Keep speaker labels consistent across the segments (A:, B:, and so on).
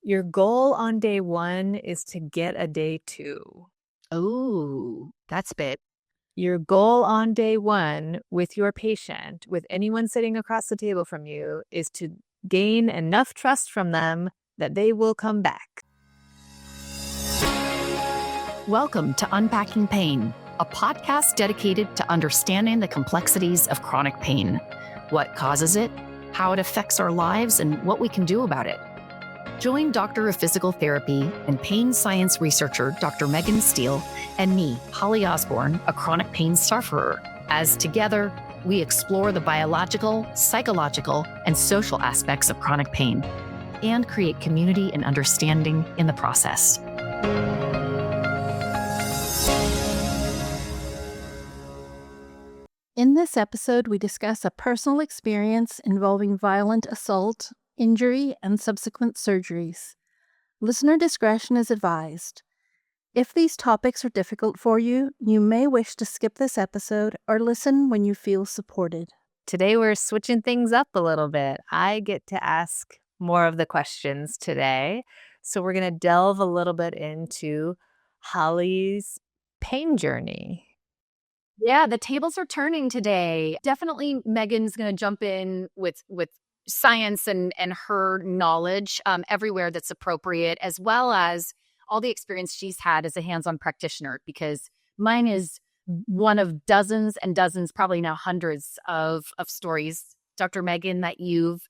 A: Your goal on day 1 is to get a day 2.
B: Oh, that's big.
A: Your goal on day 1 with your patient, with anyone sitting across the table from you, is to gain enough trust from them that they will come back.
B: Welcome to Unpacking Pain, a podcast dedicated to understanding the complexities of chronic pain, what causes it, how it affects our lives, and what we can do about it. Join Doctor of Physical Therapy and pain science researcher Dr. Megan Steele and me, Holly Osborne, a chronic pain sufferer, as together we explore the biological, psychological, and social aspects of chronic pain and create community and understanding in the process.
C: In this episode, we discuss a personal experience involving violent assault, injury, and subsequent surgeries. Listener discretion is advised. If these topics are difficult for you, you may wish to skip this episode or listen when you feel supported.
A: Today we're switching things up a little bit. I get to ask more of the questions today. So we're going to delve a little bit into Holly's pain journey.
B: Yeah, the tables are turning today. Definitely Megan's going to jump in with science and her knowledge everywhere that's appropriate, as well as all the experience she's had as a hands-on practitioner, because mine is one of dozens and dozens, probably now hundreds of stories, Dr. Megan, that you've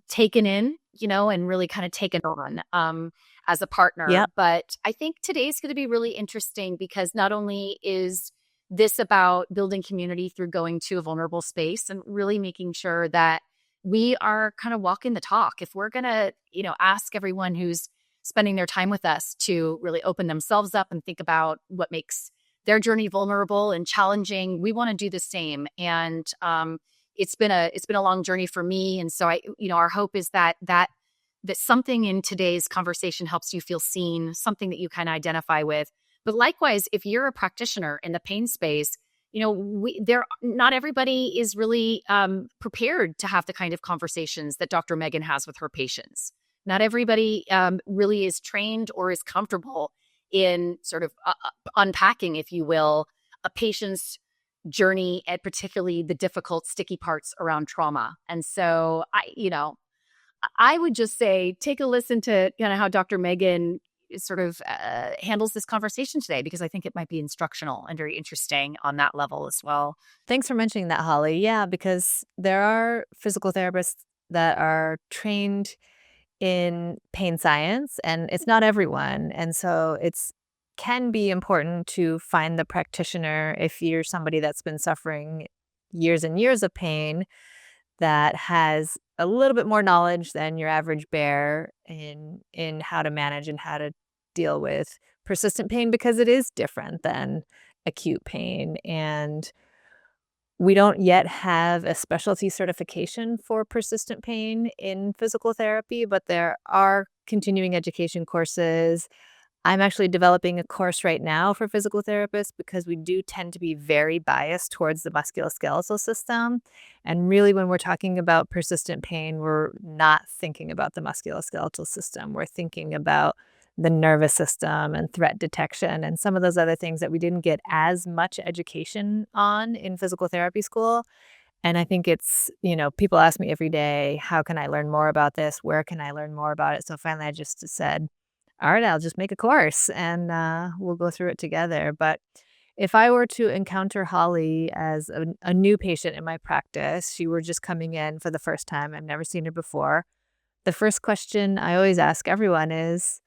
B: taken in, and really kind of taken on as a partner.
A: Yep.
B: But I think today's going to be really interesting because not only is this about building community through going to a vulnerable space and really making sure that we are kind of walking the talk. If we're going to, ask everyone who's spending their time with us to really open themselves up and think about what makes their journey vulnerable and challenging, we want to do the same. And it's been a long journey for me. And so our hope is that something in today's conversation helps you feel seen, something that you kind of identify with. But likewise, if you're a practitioner in the pain space, not everybody is really prepared to have the kind of conversations that Dr. Megan has with her patients. Not everybody really is trained or is comfortable in sort of unpacking, if you will, a patient's journey, and particularly the difficult, sticky parts around trauma. And so I would just say, take a listen to how Dr. Megan sort of handles this conversation today, because I think it might be instructional and very interesting on that level as well.
A: Thanks for mentioning that, Holly. Yeah, because there are physical therapists that are trained in pain science, and it's not everyone. And so it's can be important to find the practitioner if you're somebody that's been suffering years and years of pain that has a little bit more knowledge than your average bear in how to manage and how to deal with persistent pain, because it is different than acute pain. And we don't yet have a specialty certification for persistent pain in physical therapy, but there are continuing education courses. I'm actually developing a course right now for physical therapists because we do tend to be very biased towards the musculoskeletal system. And really, when we're talking about persistent pain, we're not thinking about the musculoskeletal system. We're thinking about the nervous system and threat detection and some of those other things that we didn't get as much education on in physical therapy school. And I think it's, people ask me every day, how can I learn more about this? Where can I learn more about it? So finally, I just said, all right, I'll just make a course and we'll go through it together. But if I were to encounter Holly as a new patient in my practice, she were just coming in for the first time, I've never seen her before, the first question I always ask everyone is,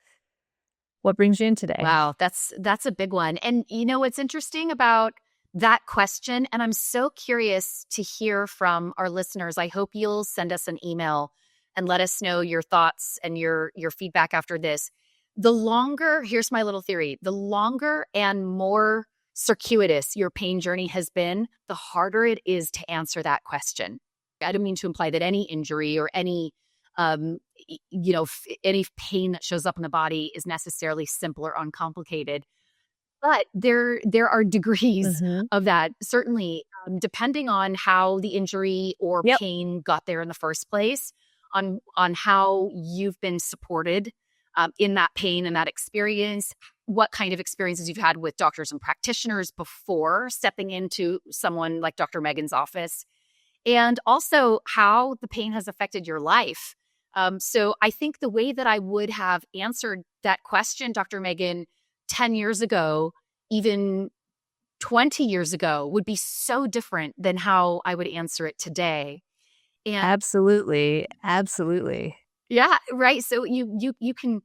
A: what brings you in today?
B: Wow, that's a big one. And what's interesting about that question, and I'm so curious to hear from our listeners. I hope you'll send us an email and let us know your thoughts and your feedback after this. Here's my little theory, the longer and more circuitous your pain journey has been, the harder it is to answer that question. I don't mean to imply that any injury or any any pain that shows up in the body is necessarily simple or uncomplicated. But there are degrees of that, certainly, depending on how the injury or pain got there in the first place, on how you've been supported in that pain and that experience, what kind of experiences you've had with doctors and practitioners before stepping into someone like Dr. Megan's office, and also how the pain has affected your life. So I think the way that I would have answered that question, Dr. Megan, 10 years ago, even 20 years ago, would be so different than how I would answer it today. And
A: Absolutely. Absolutely.
B: yeah, right. So you can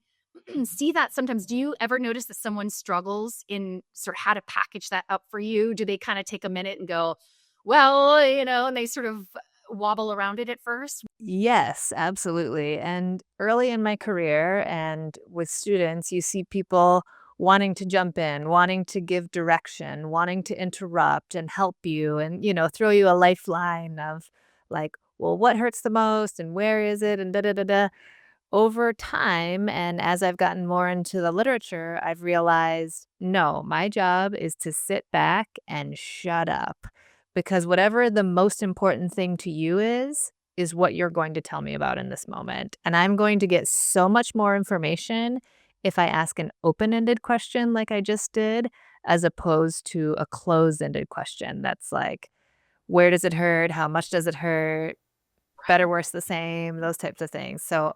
B: see that sometimes. Do you ever notice that someone struggles in sort of how to package that up for you? Do they kind of take a minute and go, well, and they sort of wobble around it at first?
A: Yes, absolutely. And early in my career and with students, you see people wanting to jump in, wanting to give direction, wanting to interrupt and help you and, throw you a lifeline of like, well, what hurts the most and where is it and da da da da. Over time, and as I've gotten more into the literature, I've realized, no, my job is to sit back and shut up because whatever the most important thing to you is what you're going to tell me about in this moment. And I'm going to get so much more information if I ask an open-ended question like I just did, as opposed to a closed-ended question that's like, where does it hurt? How much does it hurt? Better, worse, the same, those types of things. So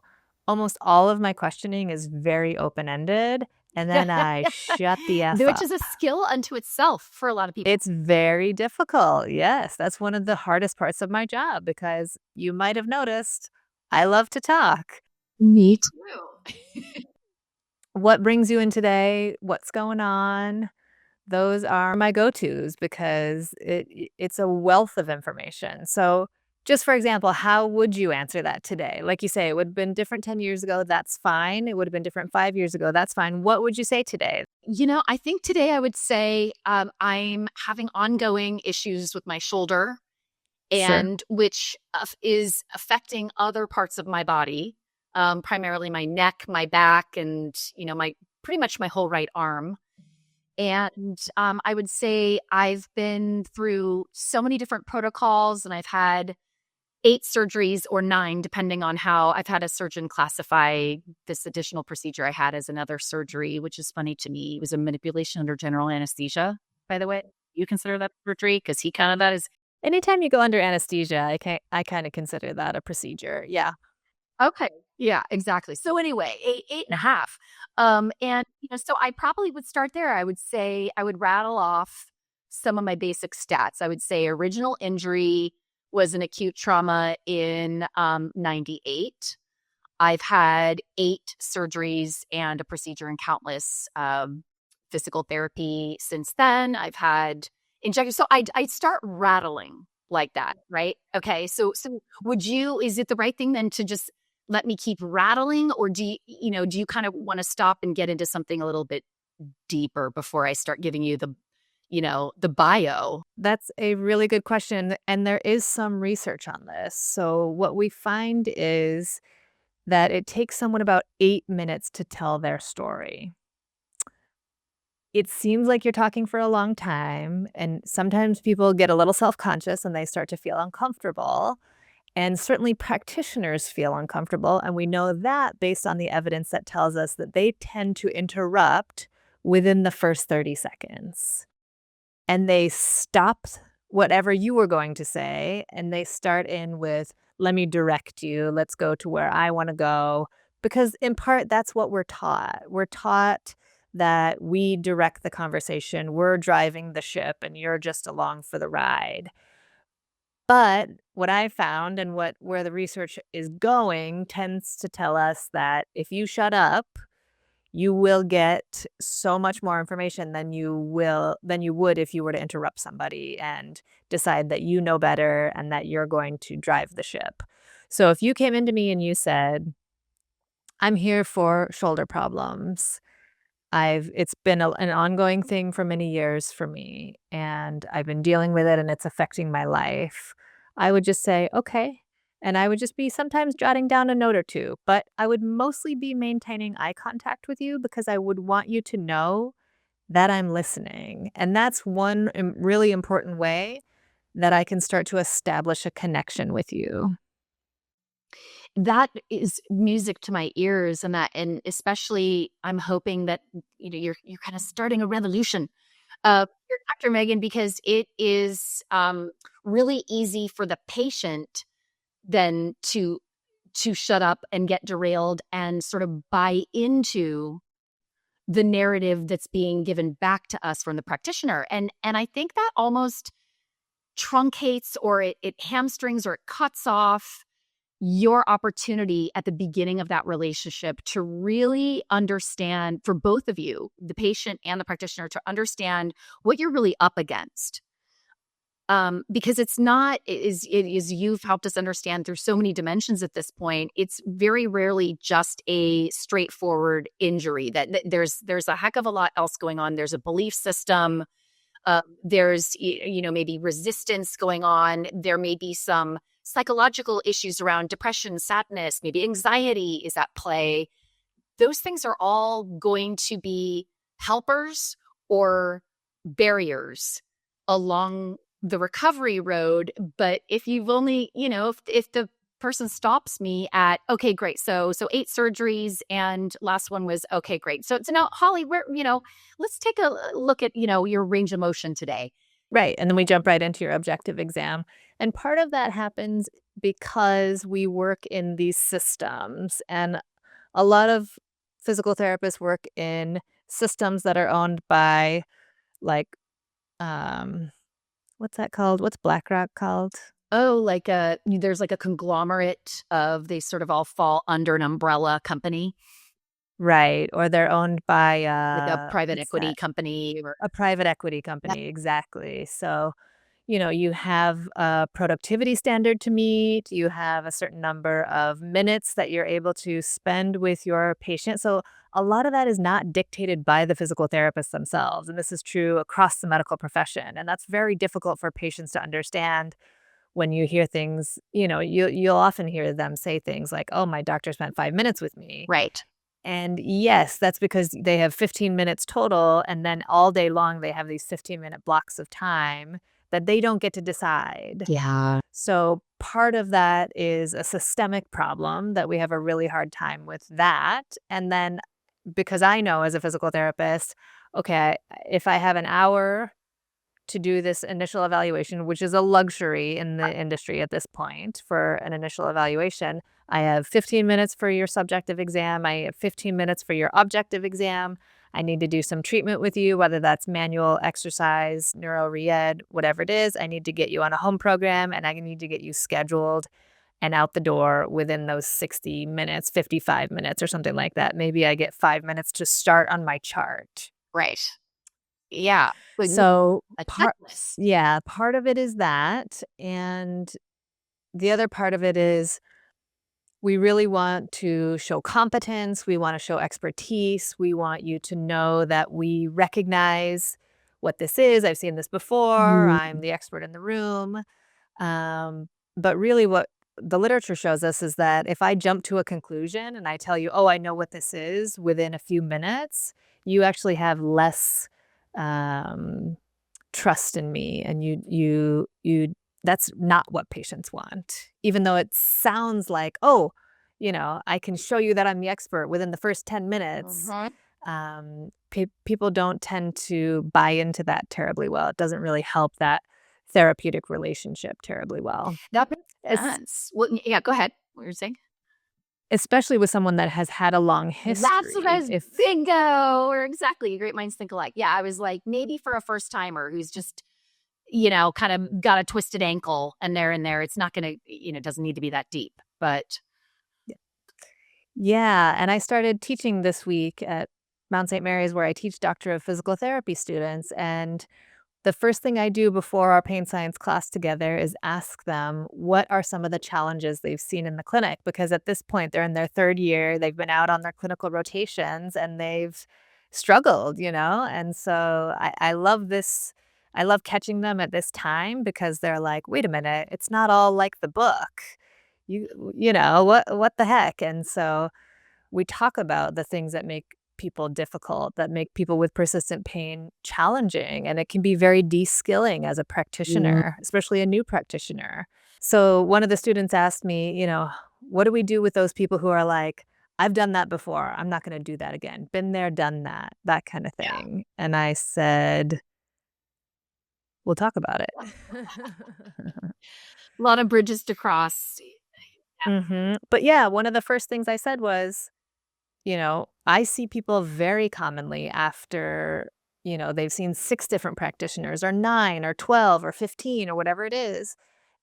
A: almost all of my questioning is very open-ended, and then I shut the F
B: Which
A: up.
B: is a skill unto itself for a lot of people.
A: It's very difficult. Yes, that's one of the hardest parts of my job because you might have noticed I love to talk.
C: Me
B: True.
A: What brings you in today? What's going on? Those are my go-tos because it's a wealth of information. So, just for example, how would you answer that today? Like you say, it would have been different 10 years ago, that's fine. It would have been different 5 years ago, that's fine. What would you say today?
B: I think today I would say I'm having ongoing issues with my shoulder,
A: Sure.
B: and which is affecting other parts of my body, primarily my neck, my back, and my pretty much my whole right arm. And I would say I've been through so many different protocols, and I've had 8 surgeries or 9, depending on how I've had a surgeon classify this additional procedure I had as another surgery, which is funny to me. It was a manipulation under general anesthesia, by the way. You consider that surgery? Because he counted that as
A: Anytime you go under anesthesia, I kinda consider that a procedure. Yeah.
B: okay. Yeah, exactly. So anyway, 8.5. And so I probably would start there. I would say I would rattle off some of my basic stats. I would say original injury was an acute trauma in 98. I've had 8 surgeries and a procedure and countless physical therapy since then. I've had injections. So I'd start rattling like that, right? Okay. So is it the right thing then to just let me keep rattling, or do you kind of want to stop and get into something a little bit deeper before I start giving you the bio?
A: That's a really good question, and there is some research on this. So what we find is that it takes someone about 8 minutes to tell their story. It seems like you're talking for a long time, and sometimes people get a little self-conscious and they start to feel uncomfortable, and certainly practitioners feel uncomfortable, and we know that based on the evidence that tells us that they tend to interrupt within the first 30 seconds. And they stop whatever you were going to say, and they start in with, "Let me direct you. Let's go to where I wanna go." Because in part, that's what we're taught. We're taught that we direct the conversation, we're driving the ship, and you're just along for the ride. But what I found and where the research is going tends to tell us that if you shut up, you will get so much more information than you would if you were to interrupt somebody and decide that you know better and that you're going to drive the ship. So if you came into me and you said, "I'm here for shoulder problems. It's been an ongoing thing for many years for me, and I've been dealing with it, and it's affecting my life." I would just say, "Okay." And I would just be sometimes jotting down a note or 2, but I would mostly be maintaining eye contact with you because I would want you to know that I'm listening, and that's one really important way that I can start to establish a connection with you.
B: that is music to my ears, and especially I'm hoping that you're kind of starting a revolution here, Dr. Megan, because it is really easy for the patient then to shut up and get derailed and sort of buy into the narrative that's being given back to us from the practitioner. And I think that almost truncates, or it hamstrings, or it cuts off your opportunity at the beginning of that relationship to really understand, for both of you, the patient and the practitioner, to understand what you're really up against. Because it's not, it is you've helped us understand through so many dimensions at this point, it's very rarely just a straightforward injury. That there's a heck of a lot else going on. There's a belief system. There's maybe resistance going on. There may be some psychological issues around depression, sadness, maybe anxiety is at play. Those things are all going to be helpers or barriers along the recovery road. But if you've only, if the person stops me at, okay, great. So 8 surgeries and last one was, okay, great. So now, Holly, let's take a look at, your range of motion today.
A: Right. And then we jump right into your objective exam. And part of that happens because we work in these systems. And a lot of physical therapists work in systems that are owned by, like, what's that called? What's BlackRock called?
B: Oh, there's like a conglomerate of, they sort of all fall under an umbrella company.
A: Right. Or they're owned by
B: Like a private equity company. Or
A: a private equity company. Exactly. So, you have a productivity standard to meet. You have a certain number of minutes that you're able to spend with your patient. So a lot of that is not dictated by the physical therapists themselves. And this is true across the medical profession. And that's very difficult for patients to understand when you hear things. You'll often hear them say things like, oh, my doctor spent 5 minutes with me.
B: Right.
A: And yes, that's because they have 15 minutes total. And then all day long, they have these 15-minute blocks of time that they don't get to decide.
B: Yeah.
A: So part of that is a systemic problem that we have a really hard time with that. And then because I know as a physical therapist, okay, if I have an hour to do this initial evaluation, which is a luxury in the industry at this point for an initial evaluation, I have 15 minutes for your subjective exam. I have 15 minutes for your objective exam. I need to do some treatment with you, whether that's manual exercise, neuro re-ed, whatever it is. I need to get you on a home program, and I need to get you scheduled and out the door within those 60 minutes, 55 minutes or something like that. Maybe I get 5 minutes to start on my chart.
B: Right. Yeah.
A: So
B: a checklist.
A: part of it is that. And the other part of it is we really want to show competence. We want to show expertise. We want you to know that we recognize what this is. I've seen this before. I'm the expert in the room. But really what the literature shows us is that if I jump to a conclusion and I tell you, oh, I know what this is within a few minutes, you actually have less trust in me. And you that's not what patients want, even though it sounds like, oh, I can show you that I'm the expert within the first 10 minutes. People don't tend to buy into that terribly well. It doesn't really help that therapeutic relationship terribly well.
B: That makes sense. Well, yeah, go ahead. What were you saying?
A: Especially with someone that has had a long history.
B: That's what I was, bingo, or exactly. Great minds think alike. Yeah, I was like, maybe for a first timer who's just, kind of got a twisted ankle and they're in there, it's not going to, it doesn't need to be that deep. But
A: yeah, and I started teaching this week at Mount St. Mary's, where I teach Doctor of Physical Therapy students. And the first thing I do before our pain science class together is ask them what are some of the challenges they've seen in the clinic, because at this point they're in their 3rd year, they've been out on their clinical rotations and they've struggled, And so I love this. I love catching them at this time because they're like, wait a minute, it's not all like the book. What the heck? And so we talk about the things that make people difficult, that make people with persistent pain challenging. And it can be very de-skilling as a practitioner, especially a new practitioner. So one of the students asked me, what do we do with those people who are like, I've done that before. I'm not going to do that again. Been there, done that kind of thing. And I said, we'll talk about it.
B: A lot of bridges to cross.
A: But yeah, one of the first things I said was, I see people very commonly after, they've seen 6 different practitioners or 9 or 12 or 15 or whatever it is.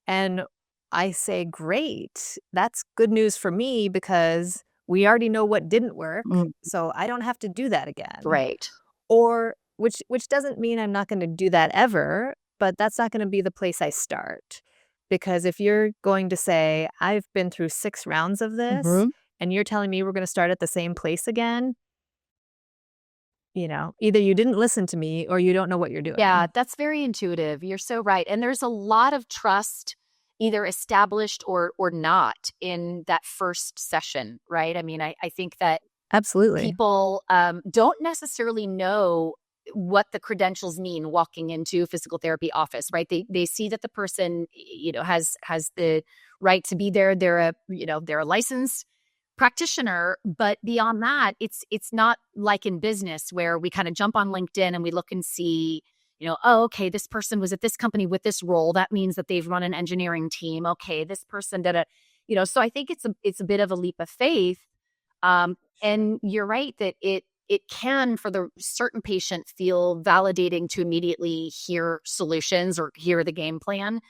A: And I say, great, that's good news for me because we already know what didn't work. So I don't have to do that again.
B: Right.
A: Or which doesn't mean I'm not going to do that ever, but that's not going to be the place I start. Because if you're going to say, I've been through 6 rounds of this and you're telling me we're going to start at the same place again, either you didn't listen to me or you don't know what you're doing.
B: Yeah, that's very intuitive. You're so right. And there's a lot of trust either established or not in that first session, right? I mean, I think that
A: Absolutely.
B: people don't necessarily know what the credentials mean walking into a physical therapy office, right? They see that the person, has the right to be there. They're a licensed practitioner, but beyond that, it's not like in business where we kind of jump on LinkedIn and we look and see, oh, okay, this person was at this company with this role. That means that they've run an engineering team. Okay, this person did so I think it's a bit of a leap of faith. And you're right that it can, for the certain patient, feel validating to immediately hear solutions or hear the game plan.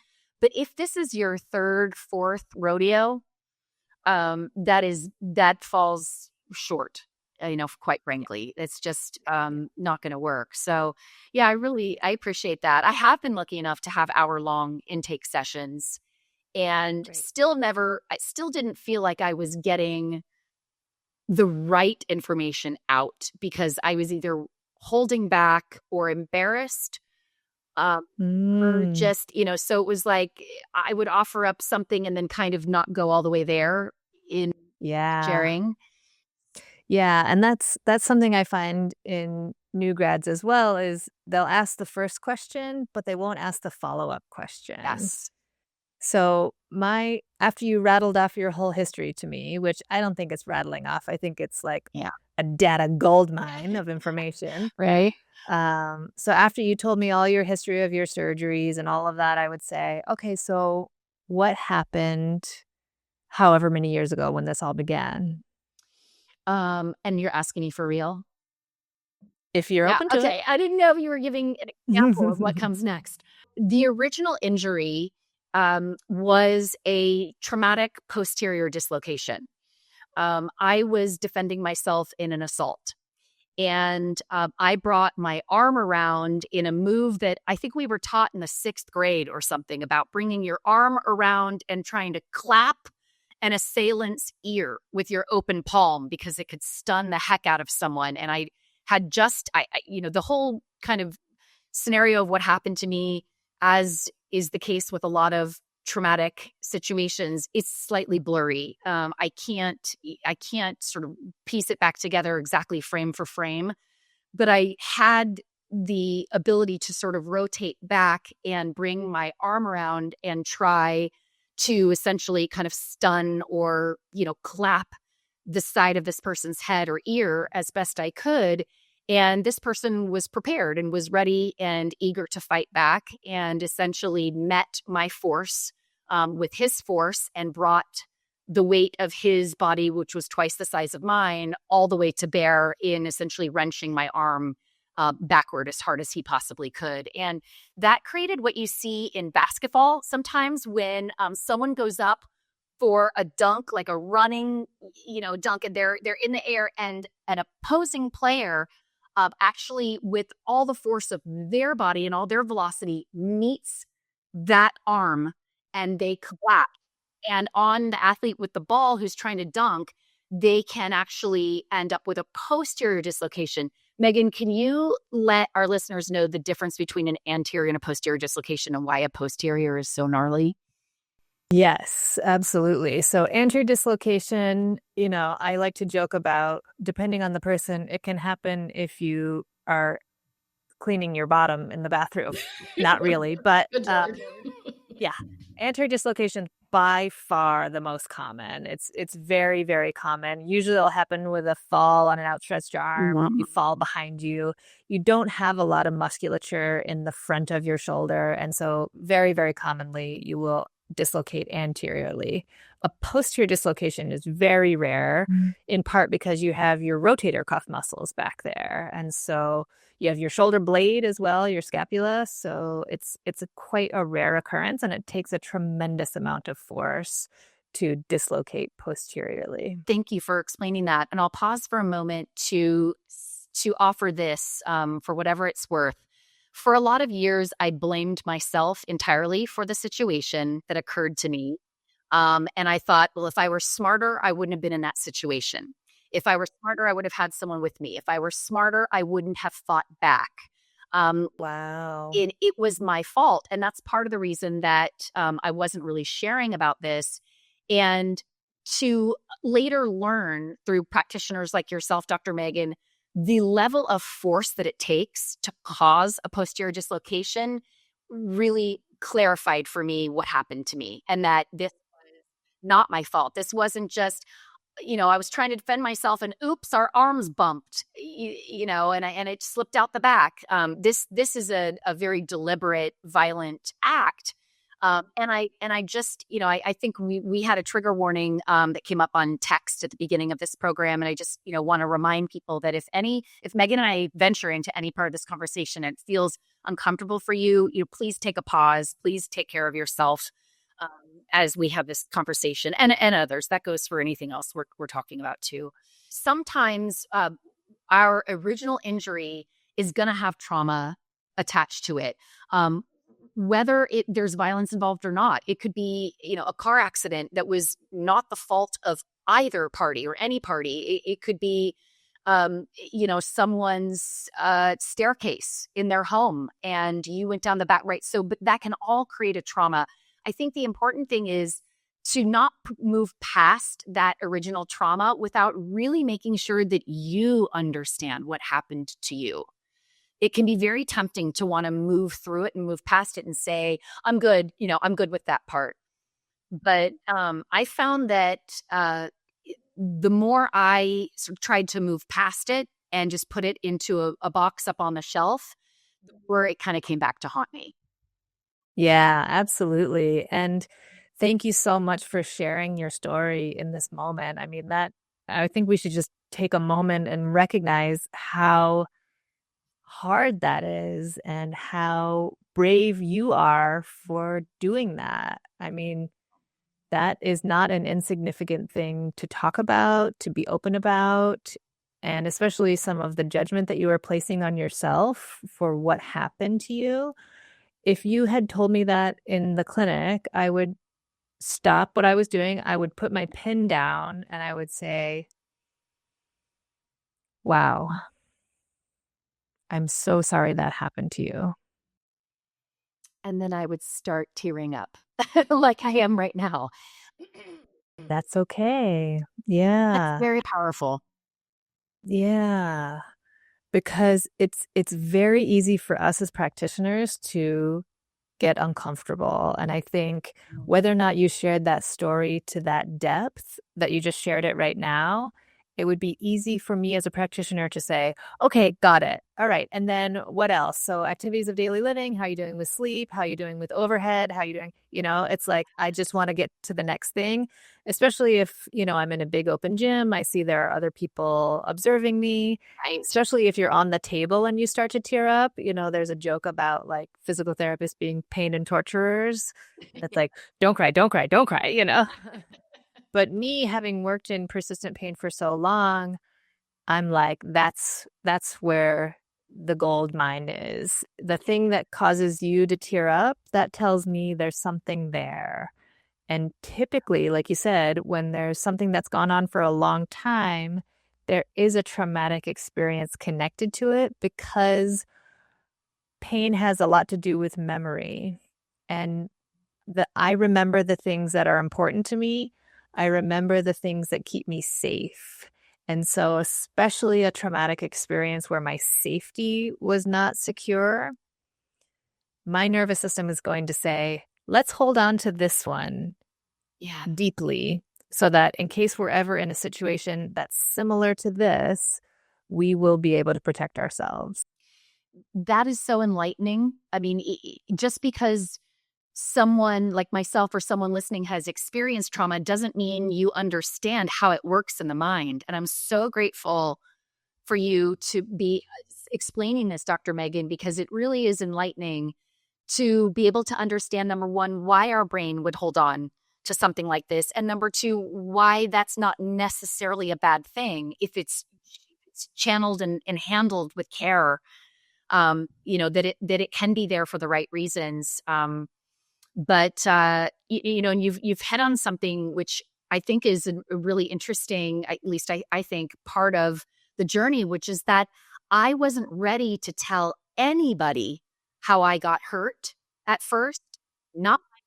B: But if this is your 3rd, 4th rodeo, that falls short, quite frankly. It's just not going to work. So yeah, I appreciate that. I have been lucky enough to have hour-long intake sessions and I still didn't feel like I was getting the right information out because I was either holding back or embarrassed. Or just, so it was like I would offer up something and then kind of not go all the way there in sharing.
A: Yeah, and that's something I find in new grads as well is they'll ask the first question, but they won't ask the follow-up question.
B: Yes.
A: So after you rattled off your whole history to me, which I don't think it's rattling off, I think it's like a data gold mine of information.
B: Right.
A: So after you told me all your history of your surgeries and all of that, I would say, okay, so what happened however many years ago when this all began?
B: And you're asking me for real?
A: If you're open to it.
B: Okay, I didn't know if you were giving an example of what comes next. The original injury was a traumatic posterior dislocation. I was defending myself in an assault. And I brought my arm around in a move that I think we were taught in the 6th grade or something about bringing your arm around and trying to clap an assailant's ear with your open palm because it could stun the heck out of someone. And I had the whole kind of scenario of what happened to me, as is the case with a lot of traumatic situations, it's slightly blurry. I can't sort of piece it back together exactly frame for frame, but I had the ability to sort of rotate back and bring my arm around and try to essentially kind of stun or, clap the side of this person's head or ear as best I could. And this person was prepared and was ready and eager to fight back and essentially met my force with his force and brought the weight of his body, which was twice the size of mine, all the way to bear in essentially wrenching my arm backward as hard as he possibly could. And that created what you see in basketball sometimes when someone goes up for a dunk, like a running, dunk, and they're in the air, and an opposing player actually, with all the force of their body and all their velocity, meets that arm and they collapse. And on the athlete with the ball who's trying to dunk, they can actually end up with a posterior dislocation. Megan, can you let our listeners know the difference between an anterior and a posterior dislocation and why a posterior is so gnarly?
A: Yes, absolutely. So anterior dislocation, I like to joke about, depending on the person, it can happen if you are cleaning your bottom in the bathroom. Not really, but yeah, anterior dislocation by far the most common. It's very, very common. Usually it'll happen with a fall on an outstretched arm. You fall behind you. You don't have a lot of musculature in the front of your shoulder. And so very, very commonly you will dislocate anteriorly. A posterior dislocation is very rare, in part because you have your rotator cuff muscles back there. And so you have your shoulder blade as well, your scapula. So it's quite a rare occurrence, and it takes a tremendous amount of force to dislocate posteriorly.
B: Thank you for explaining that. And I'll pause for a moment to offer this for whatever it's worth. For a lot of years, I blamed myself entirely for the situation that occurred to me. And I thought, well, if I were smarter, I wouldn't have been in that situation. If I were smarter, I would have had someone with me. If I were smarter, I wouldn't have fought back.
A: Wow.
B: It was my fault. And that's part of the reason that I wasn't really sharing about this. And to later learn through practitioners like yourself, Dr. Megan, the level of force that it takes to cause a posterior dislocation really clarified for me what happened to me, and that this was not my fault. This wasn't just, I was trying to defend myself and oops, our arms bumped, and it slipped out the back. This is a very deliberate, violent act. And I just, I think we had a trigger warning that came up on text at the beginning of this program. And I just, want to remind people that if Megan and I venture into any part of this conversation and it feels uncomfortable for you, please take a pause. Please take care of yourself as we have this conversation, and others. That goes for anything else we're talking about too. Sometimes our original injury is going to have trauma attached to it. Whether there's violence involved or not. It could be, a car accident that was not the fault of either party or any party. It could be, someone's staircase in their home and you went down the back, right? So, but that can all create a trauma. I think the important thing is to not move past that original trauma without really making sure that you understand what happened to you. It can be very tempting to want to move through it and move past it and say, I'm good, I'm good with that part. But I found that the more I sort of tried to move past it and just put it into a box up on the shelf, the more it kind of came back to haunt me.
A: Yeah, absolutely. And thank you so much for sharing your story in this moment. I mean, I think we should just take a moment and recognize how hard that is and how brave you are for doing that. I mean, that is not an insignificant thing to talk about, to be open about, and especially some of the judgment that you are placing on yourself for what happened to you. If you had told me that in the clinic, I would stop what I was doing. I would put my pen down and I would say, wow, I'm so sorry that happened to you.
B: And then I would start tearing up like I am right now.
A: That's okay. Yeah.
B: That's very powerful.
A: Yeah. Because it's very easy for us as practitioners to get uncomfortable. And I think whether or not you shared that story to that depth that you just shared it right now, it would be easy for me as a practitioner to say, okay, got it. All right. And then what else? So activities of daily living, how are you doing with sleep? How are you doing with overhead? How are you doing? It's like, I just want to get to the next thing, especially if, I'm in a big open gym. I see there are other people observing me,
B: Right.
A: Especially if you're on the table and you start to tear up. There's a joke about like physical therapists being pain and torturers. It's like, don't cry, don't cry, don't cry, But me having worked in persistent pain for so long, I'm like, that's where the gold mine is. The thing that causes you to tear up, that tells me there's something there. And typically, like you said, when there's something that's gone on for a long time, there is a traumatic experience connected to it because pain has a lot to do with memory. And I remember the things that are important to me. I remember the things that keep me safe. And so especially a traumatic experience where my safety was not secure, my nervous system is going to say, let's hold on to this one deeply, so that in case we're ever in a situation that's similar to this, we will be able to protect ourselves.
B: That is so enlightening. I mean, just because someone like myself or someone listening has experienced trauma doesn't mean you understand how it works in the mind. And I'm so grateful for you to be explaining this, Dr. Megan, because it really is enlightening to be able to understand, number one, why our brain would hold on to something like this. And number two, why that's not necessarily a bad thing if it's channeled and handled with care. That it can be there for the right reasons. But and you've hit on something which I think is a really interesting, at least I think, part of the journey, which is that I wasn't ready to tell anybody how I got hurt at first. Not my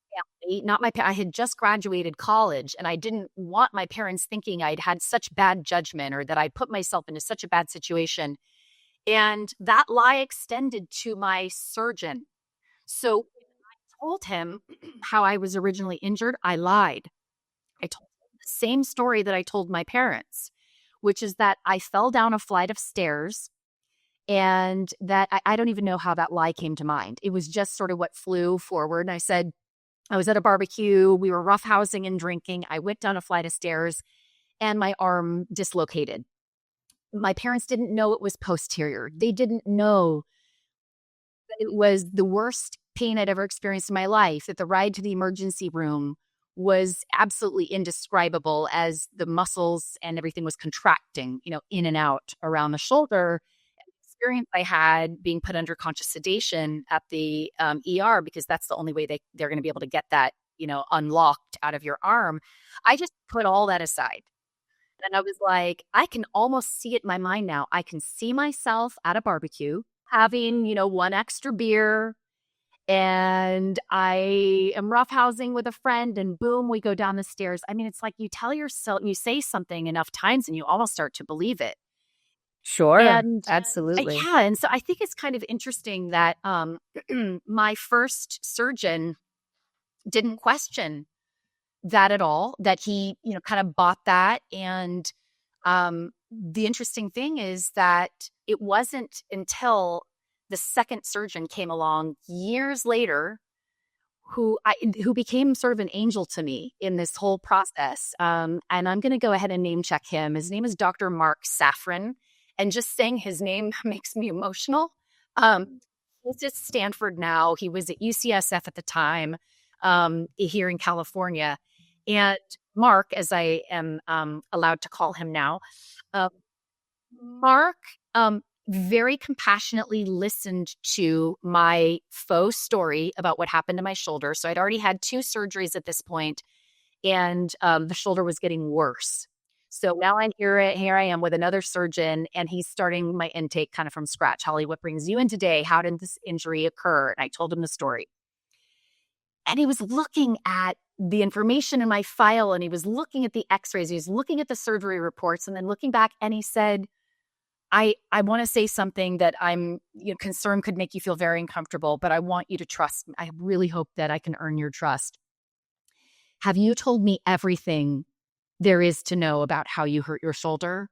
B: family, not my I had just graduated college, and I didn't want my parents thinking I'd had such bad judgment or that I'd put myself into such a bad situation. And that lie extended to my surgeon. So told him how I was originally injured, I lied. I told him the same story that I told my parents, which is that I fell down a flight of stairs, and that I don't even know how that lie came to mind. It was just sort of what flew forward. And I said, I was at a barbecue. We were roughhousing and drinking. I went down a flight of stairs and my arm dislocated. My parents didn't know it was posterior. They didn't know that it was the worst pain I'd ever experienced in my life, that the ride to the emergency room was absolutely indescribable as the muscles and everything was contracting, in and out around the shoulder. And the experience I had being put under conscious sedation at the ER, because that's the only way they're going to be able to get that, unlocked out of your arm. I just put all that aside. And I was like, I can almost see it in my mind now. I can see myself at a barbecue having, one extra beer, and I am roughhousing with a friend, and boom, we go down the stairs. I mean, it's like you tell yourself, you say something enough times and you almost start to believe it.
A: Sure,
B: And
A: absolutely.
B: yeah, and so I think it's kind of interesting that my first surgeon didn't question that at all, that he, kind of bought that. And the interesting thing is that it wasn't until the second surgeon came along years later who became sort of an angel to me in this whole process. And I'm going to go ahead and name check him. His name is Dr. Mark Safran. And just saying his name makes me emotional. He's at Stanford now. He was at UCSF at the time, here in California. And Mark, as I am allowed to call him now, Mark very compassionately listened to my faux story about what happened to my shoulder. So I'd already had 2 surgeries at this point, and the shoulder was getting worse. So now I'm here I am with another surgeon, and he's starting my intake kind of from scratch. Holly, what brings you in today? How did this injury occur? And I told him the story. And he was looking at the information in my file, and he was looking at the x-rays. He was looking at the surgery reports, and then looking back, and he said, I want to say something that I'm concerned could make you feel very uncomfortable, but I want you to trust me. I really hope that I can earn your trust. Have you told me everything there is to know about how you hurt your shoulder?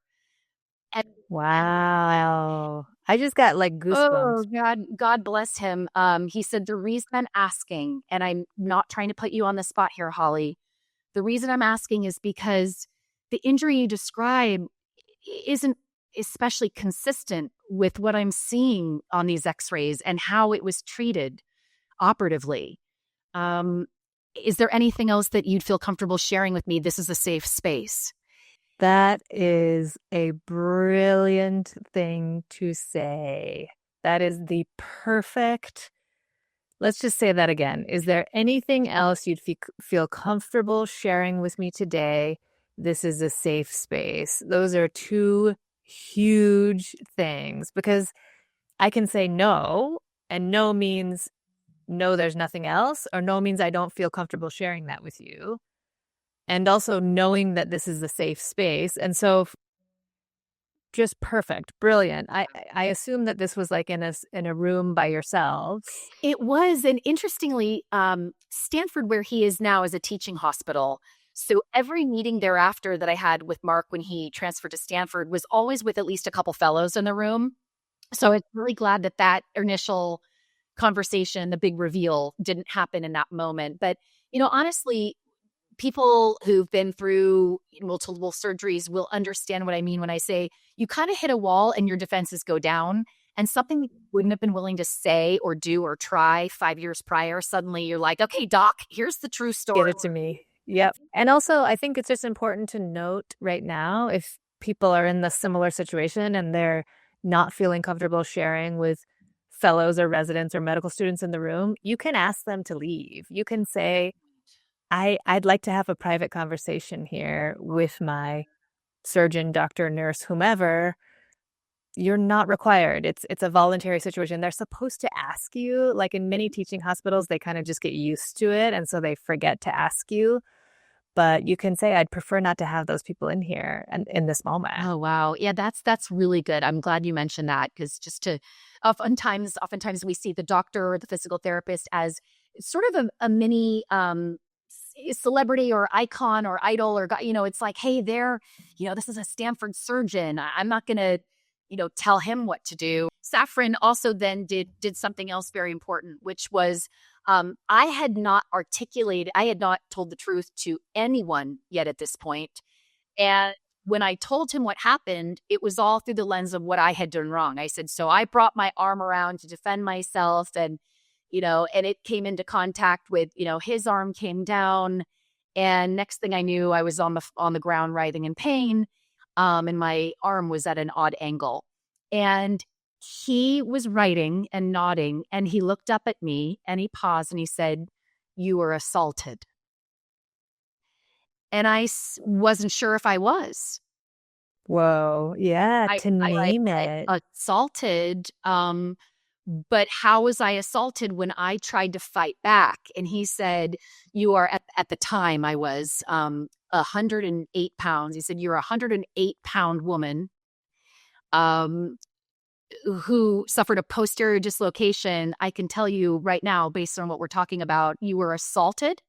B: And
A: Wow. I just got like goosebumps.
B: Oh, God bless him. He said, the reason I'm asking, and I'm not trying to put you on the spot here, Holly, the reason I'm asking is because the injury you describe isn't especially consistent with what I'm seeing on these x-rays and how it was treated operatively. Is there anything else that you'd feel comfortable sharing with me? This is a safe space.
A: That is a brilliant thing to say. That is the perfect. Let's just say that again. Is there anything else you'd feel comfortable sharing with me today? This is a safe space. Those are 2 huge things, because I can say no, and no means no, there's nothing else, or no means I don't feel comfortable sharing that with you. And also knowing that this is a safe space. And so just perfect, brilliant. I assume that this was like in a room by yourselves.
B: It was, and interestingly, Stanford, where he is now, is a teaching hospital. So every meeting thereafter that I had with Mark when he transferred to Stanford was always with at least a couple fellows in the room. So I'm really glad that that initial conversation, the big reveal, didn't happen in that moment. But, honestly, people who've been through multiple surgeries will understand what I mean when I say you kind of hit a wall and your defenses go down. And something that you wouldn't have been willing to say or do or try 5 years prior, suddenly you're like, okay, doc, here's the true story.
A: Give it to me. Yep. And also, I think it's just important to note right now, if people are in the similar situation and they're not feeling comfortable sharing with fellows or residents or medical students in the room, you can ask them to leave. You can say, I'd like to have a private conversation here with my surgeon, doctor, nurse, whomever. You're not required. It's a voluntary situation. They're supposed to ask you. Like in many teaching hospitals, they kind of just get used to it, and so they forget to ask you. But you can say, I'd prefer not to have those people in here and in this moment.
B: Oh, wow. Yeah, that's really good. I'm glad you mentioned that, because just to oftentimes we see the doctor or the physical therapist as sort of a mini celebrity or icon or idol, or it's like, hey, this is a Stanford surgeon. I'm not going to tell him what to do. Saffron also then did something else very important, which was I had not told the truth to anyone yet at this point. And when I told him what happened, it was all through the lens of what I had done wrong. I said, so I brought my arm around to defend myself, and it came into contact with, his arm came down, and next thing I knew, I was on the ground writhing in pain. And my arm was at an odd angle. And he was writing and nodding, and he looked up at me and he paused and he said, "You were assaulted." And I wasn't sure if I was.
A: Whoa. Yeah, to name it.
B: Assaulted. But how was I assaulted when I tried to fight back? And he said, "You are," at the time I was 108 pounds. He said, "You're a 108-pound woman who suffered a posterior dislocation. I can tell you right now, based on what we're talking about, you were assaulted."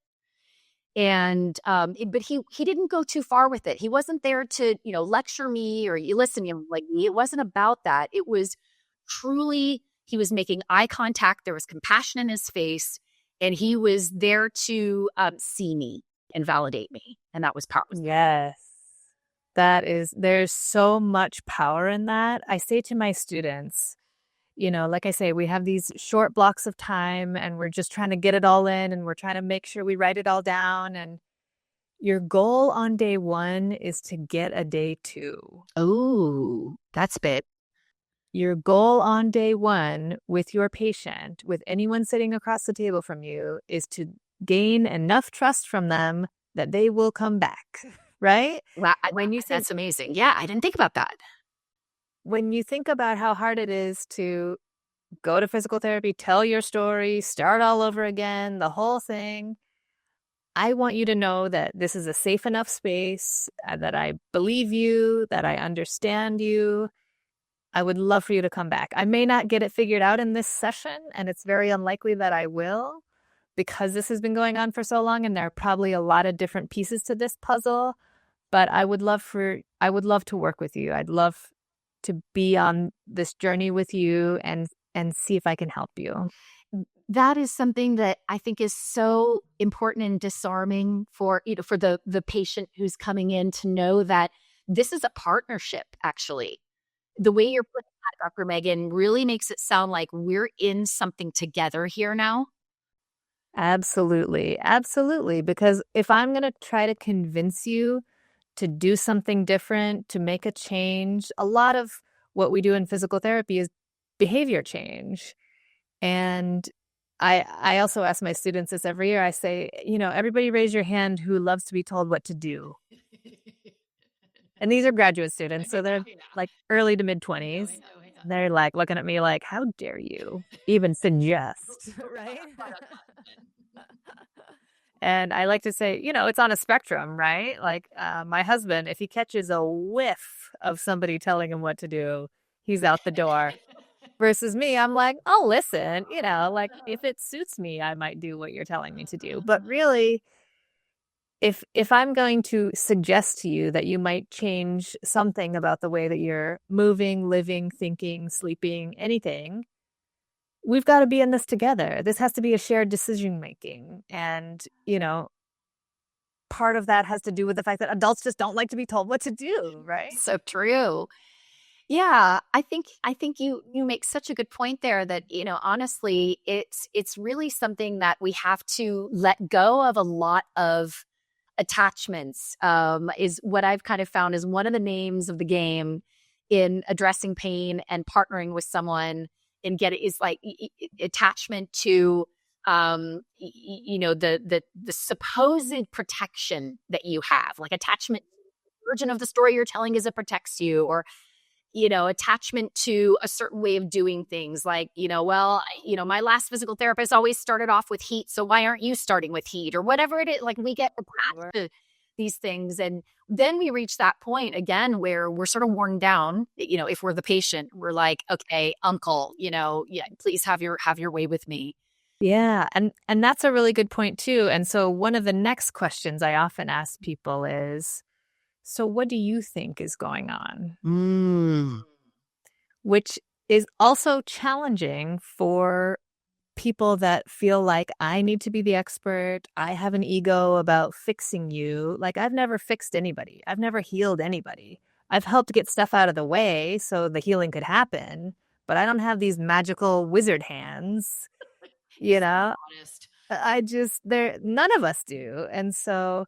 B: And but he didn't go too far with it. He wasn't there to lecture me or listen to like me. It wasn't about that. It was truly, he was making eye contact. There was compassion in his face, and he was there to see me and validate me. And that was powerful.
A: Yes. There's so much power in that. I say to my students, like I say, we have these short blocks of time and we're just trying to get it all in, and we're trying to make sure we write it all down. And your goal on day 1 is to get a day 2.
B: Oh, that's big.
A: Your goal on day 1 with your patient, with anyone sitting across the table from you, is to gain enough trust from them that they will come back, right?
B: Wow, that's amazing. Yeah, I didn't think about that.
A: When you think about how hard it is to go to physical therapy, tell your story, start all over again, the whole thing, I want you to know that this is a safe enough space, that I believe you, that I understand you. I would love for you to come back. I may not get it figured out in this session, and it's very unlikely that I will, because this has been going on for so long and there are probably a lot of different pieces to this puzzle. But I would love to work with you. I'd love to be on this journey with you and see if I can help you.
B: That is something that I think is so important and disarming for the patient who's coming in, to know that this is a partnership. Actually, the way you're putting that, Dr. Megan, really makes it sound like we're in something together here now.
A: Absolutely. Absolutely. Because if I'm going to try to convince you to do something different, to make a change, a lot of what we do in physical therapy is behavior change. And I also ask my students this every year. I say, everybody raise your hand who loves to be told what to do. And these are graduate students, so they're like early to mid-20s. They're like looking at me like, how dare you even suggest, right? And I like to say, it's on a spectrum, right? Like my husband, if he catches a whiff of somebody telling him what to do, he's out the door. Versus me, I'm like, oh, listen, like if it suits me, I might do what you're telling me to do. But really, if I'm going to suggest to you that you might change something about the way that you're moving, living, thinking, sleeping, anything, we've got to be in this together. This has to be a shared decision making. And, part of that has to do with the fact that adults just don't like to be told what to do, right?
B: So true. Yeah, I think you make such a good point there that, honestly, it's really something that we have to let go of. A lot of attachments is what I've kind of found is one of the names of the game in addressing pain and partnering with someone and is like attachment to the supposed protection that you have, like attachment version of the story you're telling is it protects you, or attachment to a certain way of doing things, like, my last physical therapist always started off with heat, so why aren't you starting with heat, or whatever it is. Like, we get attached to these things, and then we reach that point again where we're sort of worn down. If we're the patient, we're like, okay, uncle, please have your way with me.
A: Yeah, and that's a really good point too. And so one of the next questions I often ask people is, so what do you think is going on? Which is also challenging for people that feel like I need to be the expert. I have an ego about fixing you. Like, I've never fixed anybody. I've never healed anybody. I've helped get stuff out of the way so the healing could happen, but I don't have these magical wizard hands,
B: Honest.
A: none of us do. And so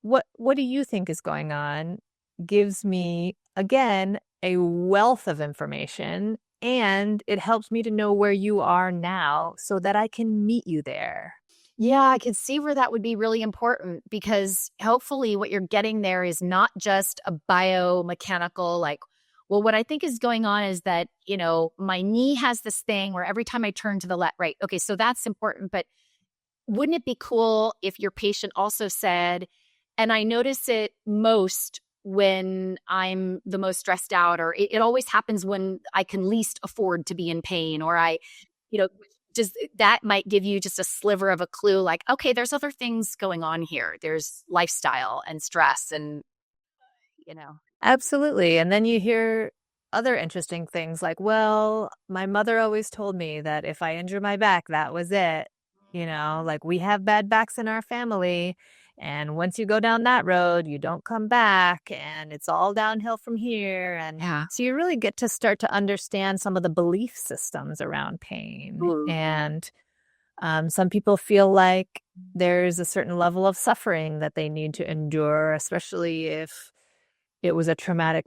A: what do you think is going on gives me, again, a wealth of information, and it helps me to know where you are now so that I can meet you there.
B: Yeah, I could see where that would be really important, because hopefully what you're getting there is not just a biomechanical, like, well, what I think is going on is that, my knee has this thing where every time I turn to the left, right. Okay, so that's important. But wouldn't it be cool if your patient also said, and I notice it most when I'm the most stressed out, or it always happens when I can least afford to be in pain, or just that might give you just a sliver of a clue, like, okay, there's other things going on here. There's lifestyle and stress and,
A: Absolutely. And then you hear other interesting things like, well, my mother always told me that if I injure my back, that was it. Like, we have bad backs in our family. And once you go down that road, you don't come back, and it's all downhill from here. And
B: Yeah.
A: so you really get to start to understand some of the belief systems around pain.
B: Ooh.
A: And some people feel like there's a certain level of suffering that they need to endure, especially if it was a traumatic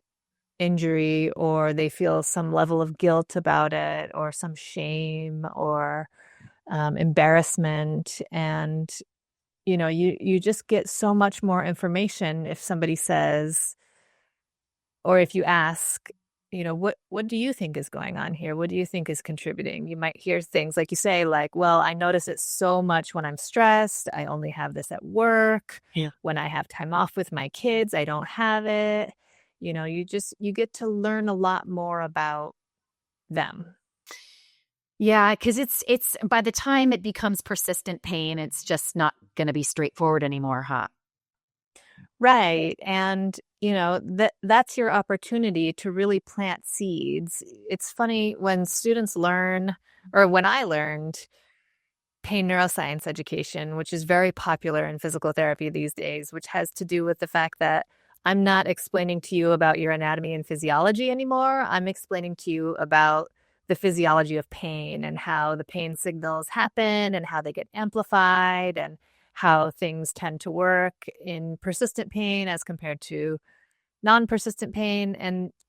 A: injury, or they feel some level of guilt about it, or some shame, or embarrassment. And you just get so much more information if somebody says, or if you ask, what do you think is going on here? What do you think is contributing? You might hear things like you say, like, well, I notice it so much when I'm stressed. I only have this at work.
B: Yeah.
A: When I have time off with my kids, I don't have it. You get to learn a lot more about them.
B: Yeah, because it's by the time it becomes persistent pain, it's just not going to be straightforward anymore, huh?
A: Right. And, that's your opportunity to really plant seeds. It's funny when students learn, or when I learned pain neuroscience education, which is very popular in physical therapy these days, which has to do with the fact that I'm not explaining to you about your anatomy and physiology anymore. I'm explaining to you about the physiology of pain, and how the pain signals happen, and how they get amplified, and how things tend to work in persistent pain as compared to non-persistent pain.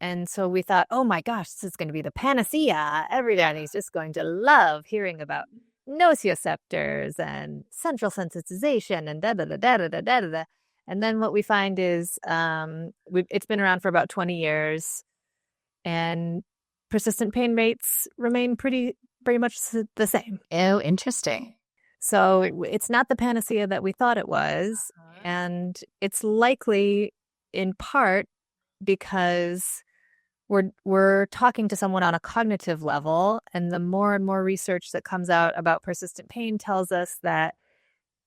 A: And so we thought, oh my gosh, this is going to be the panacea. Everybody's just going to love hearing about nociceptors and central sensitization and da da da da da da da da. And then what we find is it's been around for about 20 years, and persistent pain rates remain pretty much the same.
B: Oh, interesting.
A: So it's not the panacea that we thought it was. And it's likely in part because we're talking to someone on a cognitive level, and the more and more research that comes out about persistent pain tells us that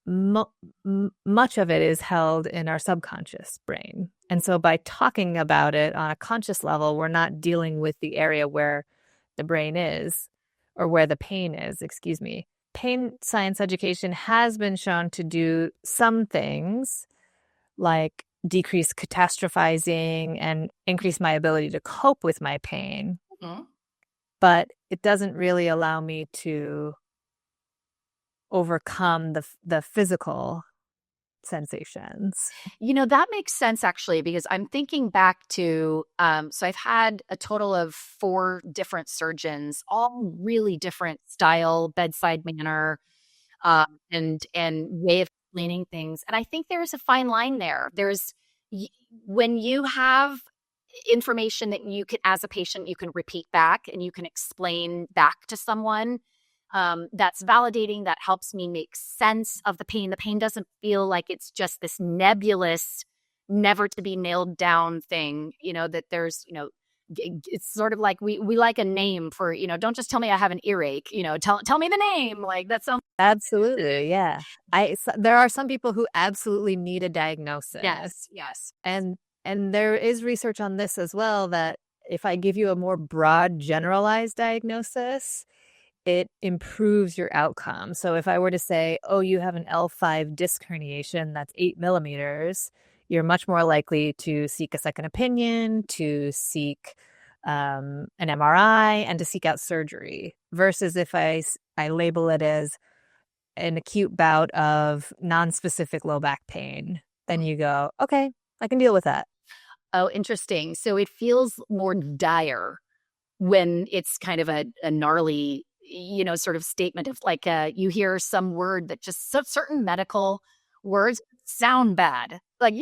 A: much of it is held in our subconscious brain. And so by talking about it on a conscious level, we're not dealing with the area where the brain is, or where the pain is, excuse me. Pain science education has been shown to do some things like decrease catastrophizing and increase my ability to cope with my pain.
B: Mm-hmm.
A: But it doesn't really allow me to overcome the physical sensations.
B: That makes sense actually, because I'm thinking back to, so I've had a total of 4 different surgeons, all really different style, bedside manner, and way of explaining things. And I think there's a fine line there. When you have information that you can, as a patient, you can repeat back and you can explain back to someone, that's validating, that helps me make sense of the pain. The pain doesn't feel like it's just this nebulous, never to be nailed down thing, that there's, it's sort of like we like a name for, don't just tell me I have an earache, tell me the name. Like that sounds.
A: Absolutely. Yeah. There are some people who absolutely need a diagnosis.
B: Yes.
A: And there is research on this as well, that if I give you a more broad, generalized diagnosis, it improves your outcome. So if I were to say, oh, you have an L5 disc herniation that's 8 millimeters, you're much more likely to seek a second opinion, to seek an MRI, and to seek out surgery. Versus if I label it as an acute bout of nonspecific low back pain, then you go, okay, I can deal with that.
B: Oh, interesting. So it feels more dire when it's kind of a gnarly, sort of statement of like, you hear some word that just certain medical words sound bad. Like,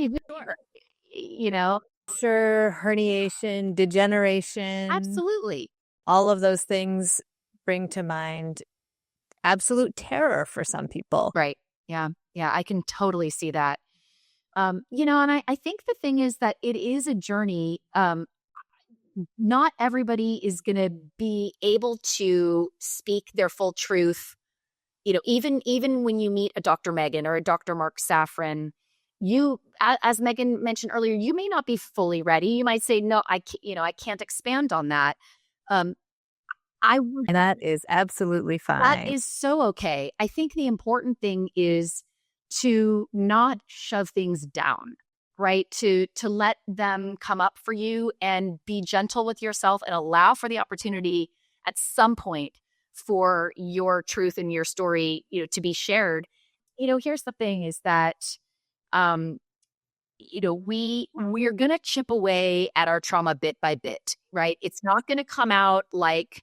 A: Sure, herniation, degeneration.
B: Absolutely.
A: All of those things bring to mind absolute terror for some people.
B: Right. Yeah. Yeah. I can totally see that. And I think the thing is that it is a journey. Not everybody is going to be able to speak their full truth. Even when you meet a Dr. Megan or a Dr. Mark Safran, you, as Megan mentioned earlier, you may not be fully ready. You might say, no, I can't expand on that.
A: And that is absolutely fine.
B: That is so okay. I think the important thing is to not shove things down, right? To let them come up for you and be gentle with yourself and allow for the opportunity at some point for your truth and your story, to be shared. Here's the thing is that, we're going to chip away at our trauma bit by bit, right? It's not going to come out like,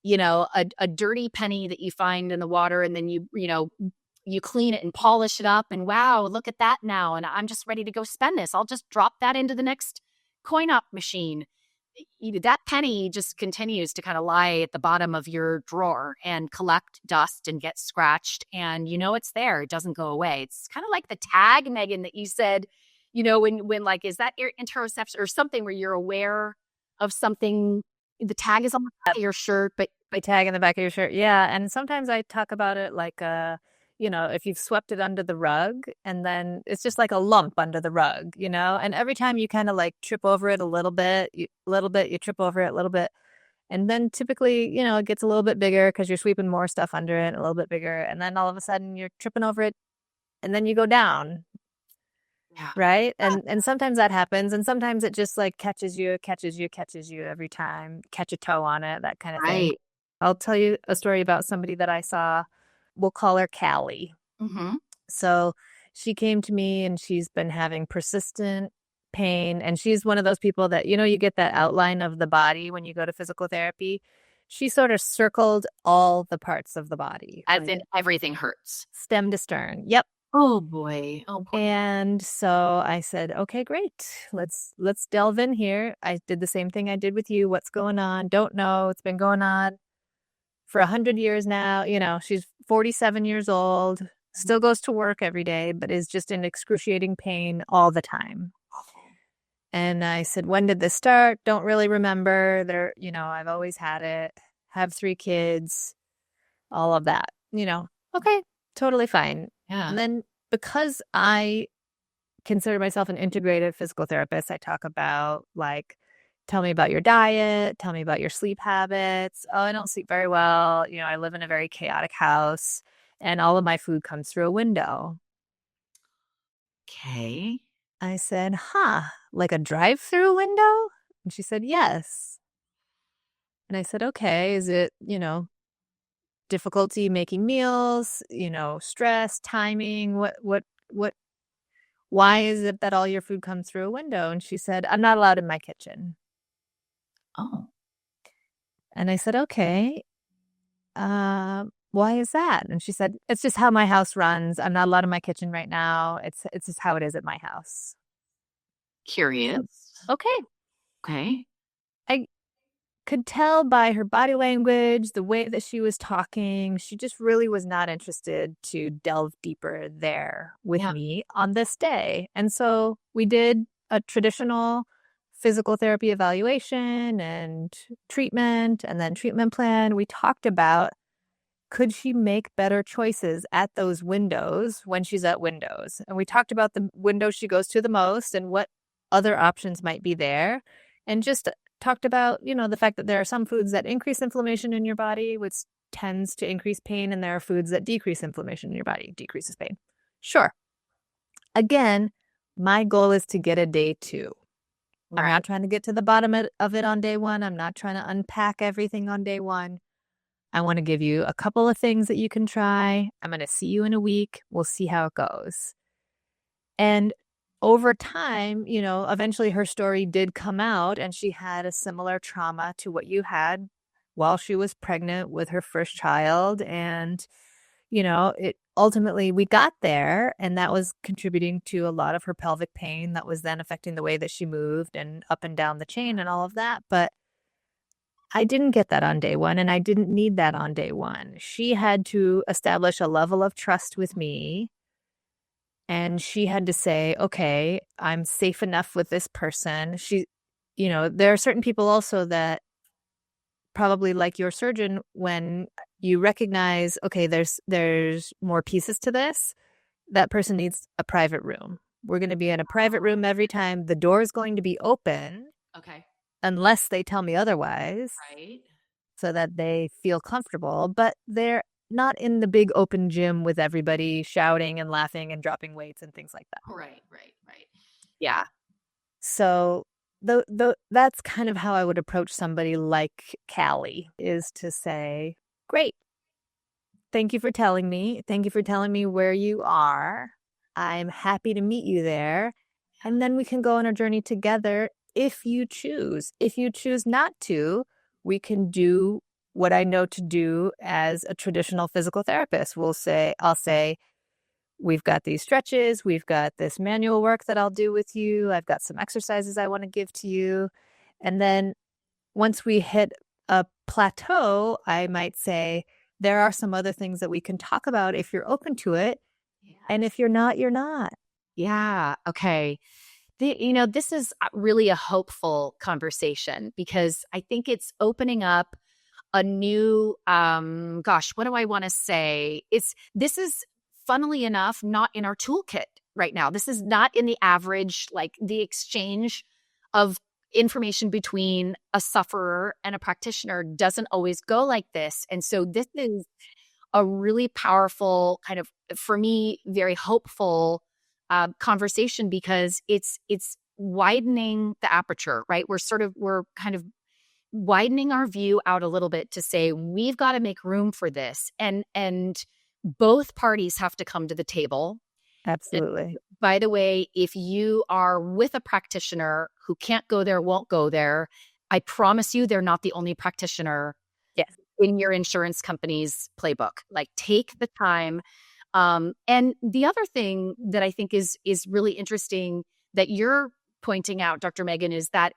B: a dirty penny that you find in the water and then you clean it and polish it up and wow, look at that now. And I'm just ready to go spend this. I'll just drop that into the next coin op machine. That penny just continues to kind of lie at the bottom of your drawer and collect dust and get scratched. And it's there. It doesn't go away. It's kind of like the tag, Megan, that you said, when like, is that interoception or something where you're aware of something? The tag is on the back of your shirt, but
A: the tag in the back of your shirt. Yeah. And sometimes I talk about it like if you've swept it under the rug and then it's just like a lump under the rug, and every time you kind of like trip over it a little bit, you trip over it a little bit. And then typically, it gets a little bit bigger because you're sweeping more stuff under it, a little bit bigger. And then all of a sudden you're tripping over it and then you go down.
B: Yeah.
A: Right. And sometimes that happens. And sometimes it just like catches you every time, catch a toe on it, that kind of thing. I'll tell you a story about somebody that I saw. We'll call her Callie.
B: Mm-hmm.
A: So she came to me and she's been having persistent pain. And she's one of those people that, you get that outline of the body when you go to physical therapy. She sort of circled all the parts of the body.
B: As in everything hurts.
A: Stem to stern. Yep.
B: Oh boy.
A: And so I said, okay, great. Let's delve in here. I did the same thing I did with you. What's going on? Don't know. It's been going on for 100 years now. She's 47 years old, still goes to work every day, but is just in excruciating pain all the time. And I said, when did this start? Don't really remember. I've always had it, have 3 kids, all of that, okay, totally fine.
B: Yeah.
A: And then because I consider myself an integrative physical therapist, I talk about tell me about your diet, tell me about your sleep habits. Oh, I don't sleep very well. I live in a very chaotic house and all of my food comes through a window.
B: Okay.
A: I said, like a drive-through window? And she said, yes. And I said, okay, is it, difficulty making meals, stress, timing? Why is it that all your food comes through a window? And she said, I'm not allowed in my kitchen.
B: Oh.
A: And I said, okay, why is that? And she said, it's just how my house runs. I'm not allowed in my kitchen right now. It's just how it is at my house.
B: Curious.
A: Okay.
B: Okay.
A: I could tell by her body language, the way that she was talking, she just really was not interested to delve deeper there with me on this day. And so we did a traditional physical therapy evaluation and treatment, and then treatment plan. We talked about, could she make better choices at those windows when she's at windows? And we talked about the windows she goes to the most and what other options might be there. And just talked about, the fact that there are some foods that increase inflammation in your body, which tends to increase pain, and there are foods that decrease inflammation in your body, decreases pain. Sure. Again, my goal is to get a day 2. Right. I'm not trying to get to the bottom of it on day 1. I'm not trying to unpack everything on day 1. I want to give you a couple of things that you can try. I'm going to see you in a week. We'll see how it goes. And over time, eventually her story did come out, and she had a similar trauma to what you had while she was pregnant with her first child. And, it ultimately, we got there, and that was contributing to a lot of her pelvic pain that was then affecting the way that she moved and up and down the chain and all of that. But I didn't get that on day 1, and I didn't need that on day 1. She had to establish a level of trust with me. And she had to say, okay, I'm safe enough with this person. There are certain people also that probably like your surgeon, when you recognize, okay, there's more pieces to this, that person needs a private room. We're going to be in a private room every time. The door is going to be open.
B: Okay.
A: Unless they tell me otherwise.
B: Right.
A: So that they feel comfortable, but they're not in the big open gym with everybody shouting and laughing and dropping weights and things like that.
B: Right.
A: Yeah. So that's kind of how I would approach somebody like Callie, is to say, great. Thank you for telling me. Thank you for telling me where you are. I'm happy to meet you there. And then we can go on a journey together if you choose. If you choose not to, we can do what I know to do as a traditional physical therapist. I'll say, we've got these stretches, we've got this manual work that I'll do with you, I've got some exercises I want to give to you. And then once we hit a plateau, I might say, there are some other things that we can talk about if you're open to it. Yeah. And if you're not, you're not.
B: Yeah. Okay. This is really a hopeful conversation, because I think it's opening up a new, what do I want to say? This is, funnily enough, not in our toolkit right now. This is not in the average, the exchange of information between a sufferer and a practitioner doesn't always go like this. And so this is a really powerful, kind of, for me, very hopeful conversation, because it's widening the aperture, right? We're kind of widening our view out a little bit to say, we've got to make room for this. And both parties have to come to the table.
A: Absolutely.
B: And by the way, if you are with a practitioner who can't go there, won't go there, I promise you they're not the only practitioner in your insurance company's playbook. Take the time. And the other thing that I think is really interesting that you're pointing out, Dr. Megan, is that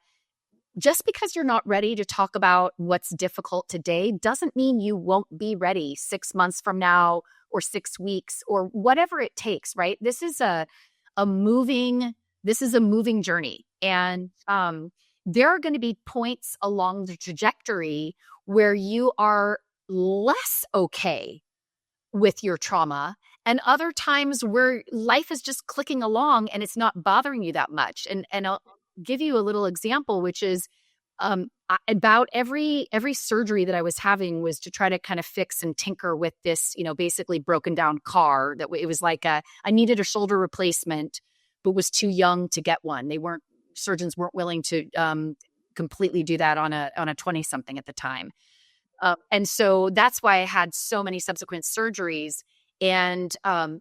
B: just because you're not ready to talk about what's difficult today doesn't mean you won't be ready 6 months from now or 6 weeks or whatever it takes, right? A moving, this is a moving journey. And there are going to be points along the trajectory where you are less okay with your trauma, and other times where life is just clicking along and it's not bothering you that much. And I'll give you a little example, which is about every surgery that I was having was to try to kind of fix and tinker with this, basically broken down car. It was like I needed a shoulder replacement, but was too young to get one. Surgeons weren't willing to completely do that on a 20 something at the time. And so that's why I had so many subsequent surgeries. And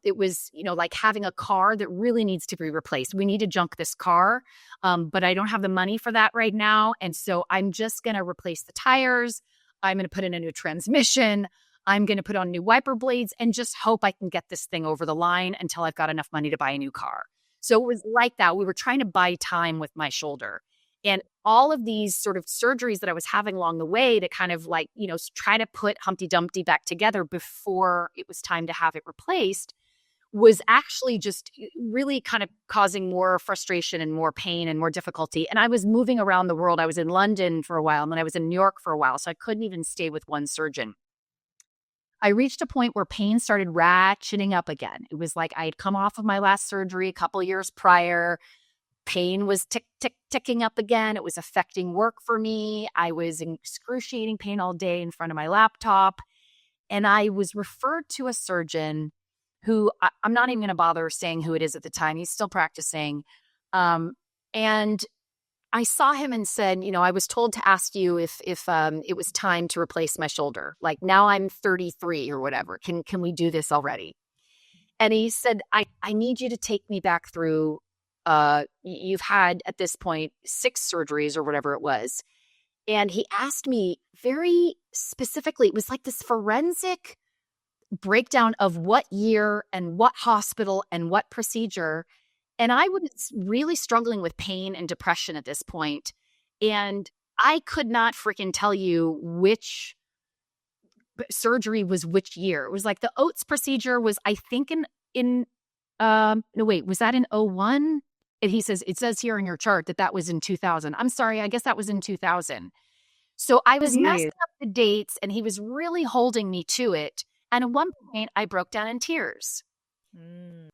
B: it was, like having a car that really needs to be replaced. We need to junk this car, but I don't have the money for that right now. And so I'm just going to replace the tires. I'm going to put in a new transmission. I'm going to put on new wiper blades and just hope I can get this thing over the line until I've got enough money to buy a new car. So it was like that. We were trying to buy time with my shoulder. And all of these sort of surgeries that I was having along the way to kind of like, try to put Humpty Dumpty back together before it was time to have it replaced was actually just really kind of causing more frustration and more pain and more difficulty. And I was moving around the world. I was in London for a while, and then I was in New York for a while. So I couldn't even stay with one surgeon. I reached a point where pain started ratcheting up again. It was like I had come off of my last surgery a couple years prior. Pain was ticking up again. It was affecting work for me. I was in excruciating pain all day in front of my laptop. And I was referred to a surgeon who I'm not even going to bother saying who it is at the time. He's still practicing. And I saw him and said, I was told to ask you if it was time to replace my shoulder. Like, now I'm 33 or whatever. Can we do this already? And he said, I need you to take me back through you've had at this point 6 surgeries or whatever it was. And he asked me very specifically, it was like this forensic breakdown of what year and what hospital and what procedure. And I was really struggling with pain and depression at this point. And I could not freaking tell you which surgery was which year. It was like the Oates procedure was, I think no, wait, was that in 01? And he says, it says here in your chart that was in 2000. I'm sorry, I guess that was in 2000. So I was messing up the dates, and he was really holding me to it. And at one point, I broke down in tears.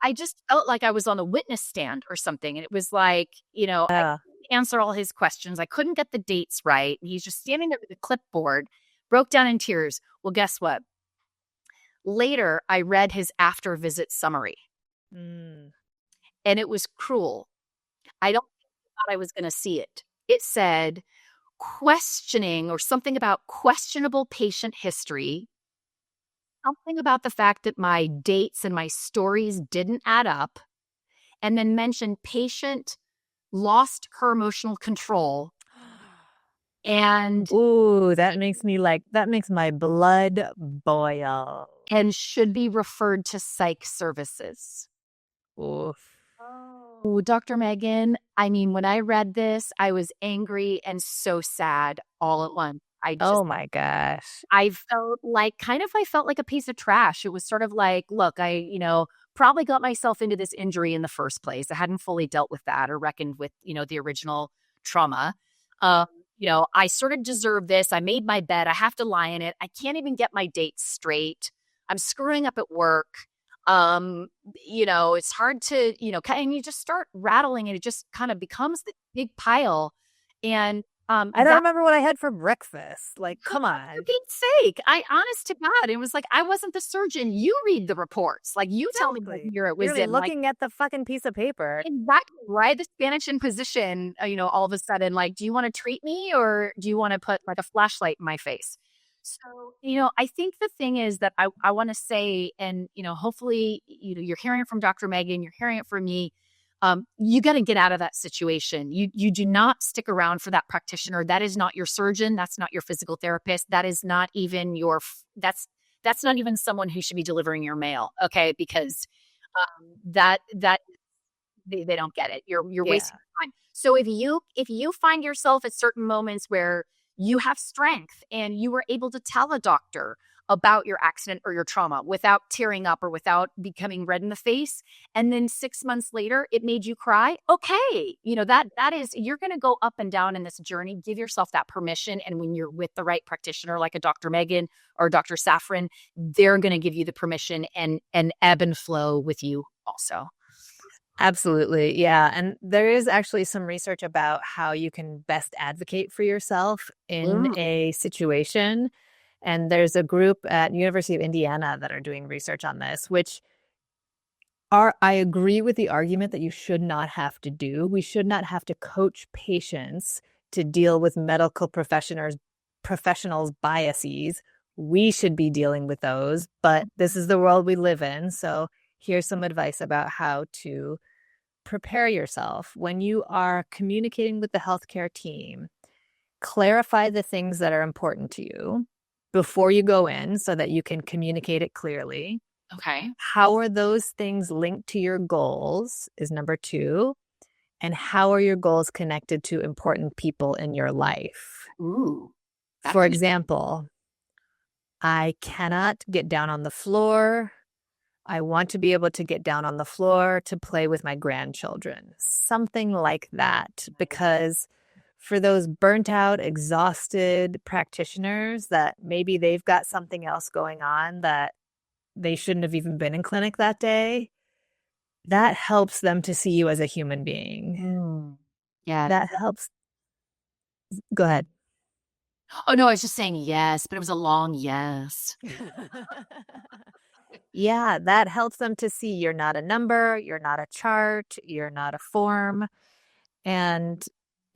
B: I just felt like I was on a witness stand or something. And it was like, I couldn't answer all his questions. I couldn't get the dates right. And he's just standing there with a clipboard, broke down in tears. Well, guess what? Later, I read his after visit summary. And it was cruel. I don't think I thought I was going to see it. It said questioning or something about questionable patient history, something about the fact that my dates and my stories didn't add up, and then mentioned patient lost her emotional control. And
A: that makes my blood boil.
B: And should be referred to psych services.
A: Oof.
B: Oh, Dr. Megan, I mean, when I read this, I was angry and so sad all at once.
A: Oh my gosh.
B: I felt like a piece of trash. It was sort of like, look, I, probably got myself into this injury in the first place. I hadn't fully dealt with that or reckoned with, the original trauma. I sort of deserve this. I made my bed. I have to lie in it. I can't even get my dates straight. I'm screwing up at work. It's hard to, and you just start rattling and it just kind of becomes the big pile. And
A: I don't remember what I had for breakfast. Like, come on.
B: For Pete's sake. Honest to God, it was like, I wasn't the surgeon. You read the reports. Like, you tell me what year it was
A: in. Looking at the fucking piece of paper.
B: Exactly. Right? The Spanish Inquisition, all of a sudden, like, do you want to treat me or do you want to put like a flashlight in my face? So, I think the thing is that I want to say, and, hopefully, you're hearing it from Dr. Megan, you're hearing it from me. You got to get out of that situation. You do not stick around for that practitioner. That is not your surgeon. That's not your physical therapist. That is not even that's not even someone who should be delivering your mail. Okay. Because, that they don't get it. You're
A: Yeah.
B: wasting time. So if you find yourself at certain moments where you have strength and you were able to tell a doctor about your accident or your trauma without tearing up or without becoming red in the face, and then 6 months later it made you cry, okay, that is, you're going to go up and down in this journey. Give yourself that permission, and when you're with the right practitioner like a Dr. Megan or Dr. Safran, they're going to give you the permission and ebb and flow with you also.
A: Absolutely. Yeah. And there is actually some research about how you can best advocate for yourself in a situation. And there's a group at University of Indiana that are doing research on this, which I agree with the argument that you should not have to do. We should not have to coach patients to deal with medical professionals' biases. We should be dealing with those, but this is the world we live in. So here's some advice about how to prepare yourself when you are communicating with the healthcare team. Clarify the things that are important to you before you go in so that you can communicate it clearly.
B: Okay.
A: How are those things linked to your goals is number 2. And how are your goals connected to important people in your life?
B: Ooh.
A: For example, I cannot get down on the floor. I want to be able to get down on the floor to play with my grandchildren. Something like that, because for those burnt out, exhausted practitioners that maybe they've got something else going on that they shouldn't have even been in clinic that day, that helps them to see you as a human being.
B: Yeah.
A: That helps. Go ahead.
B: Oh, no, I was just saying yes, but it was a long yes.
A: Yeah, that helps them to see you're not a number, you're not a chart, you're not a form. And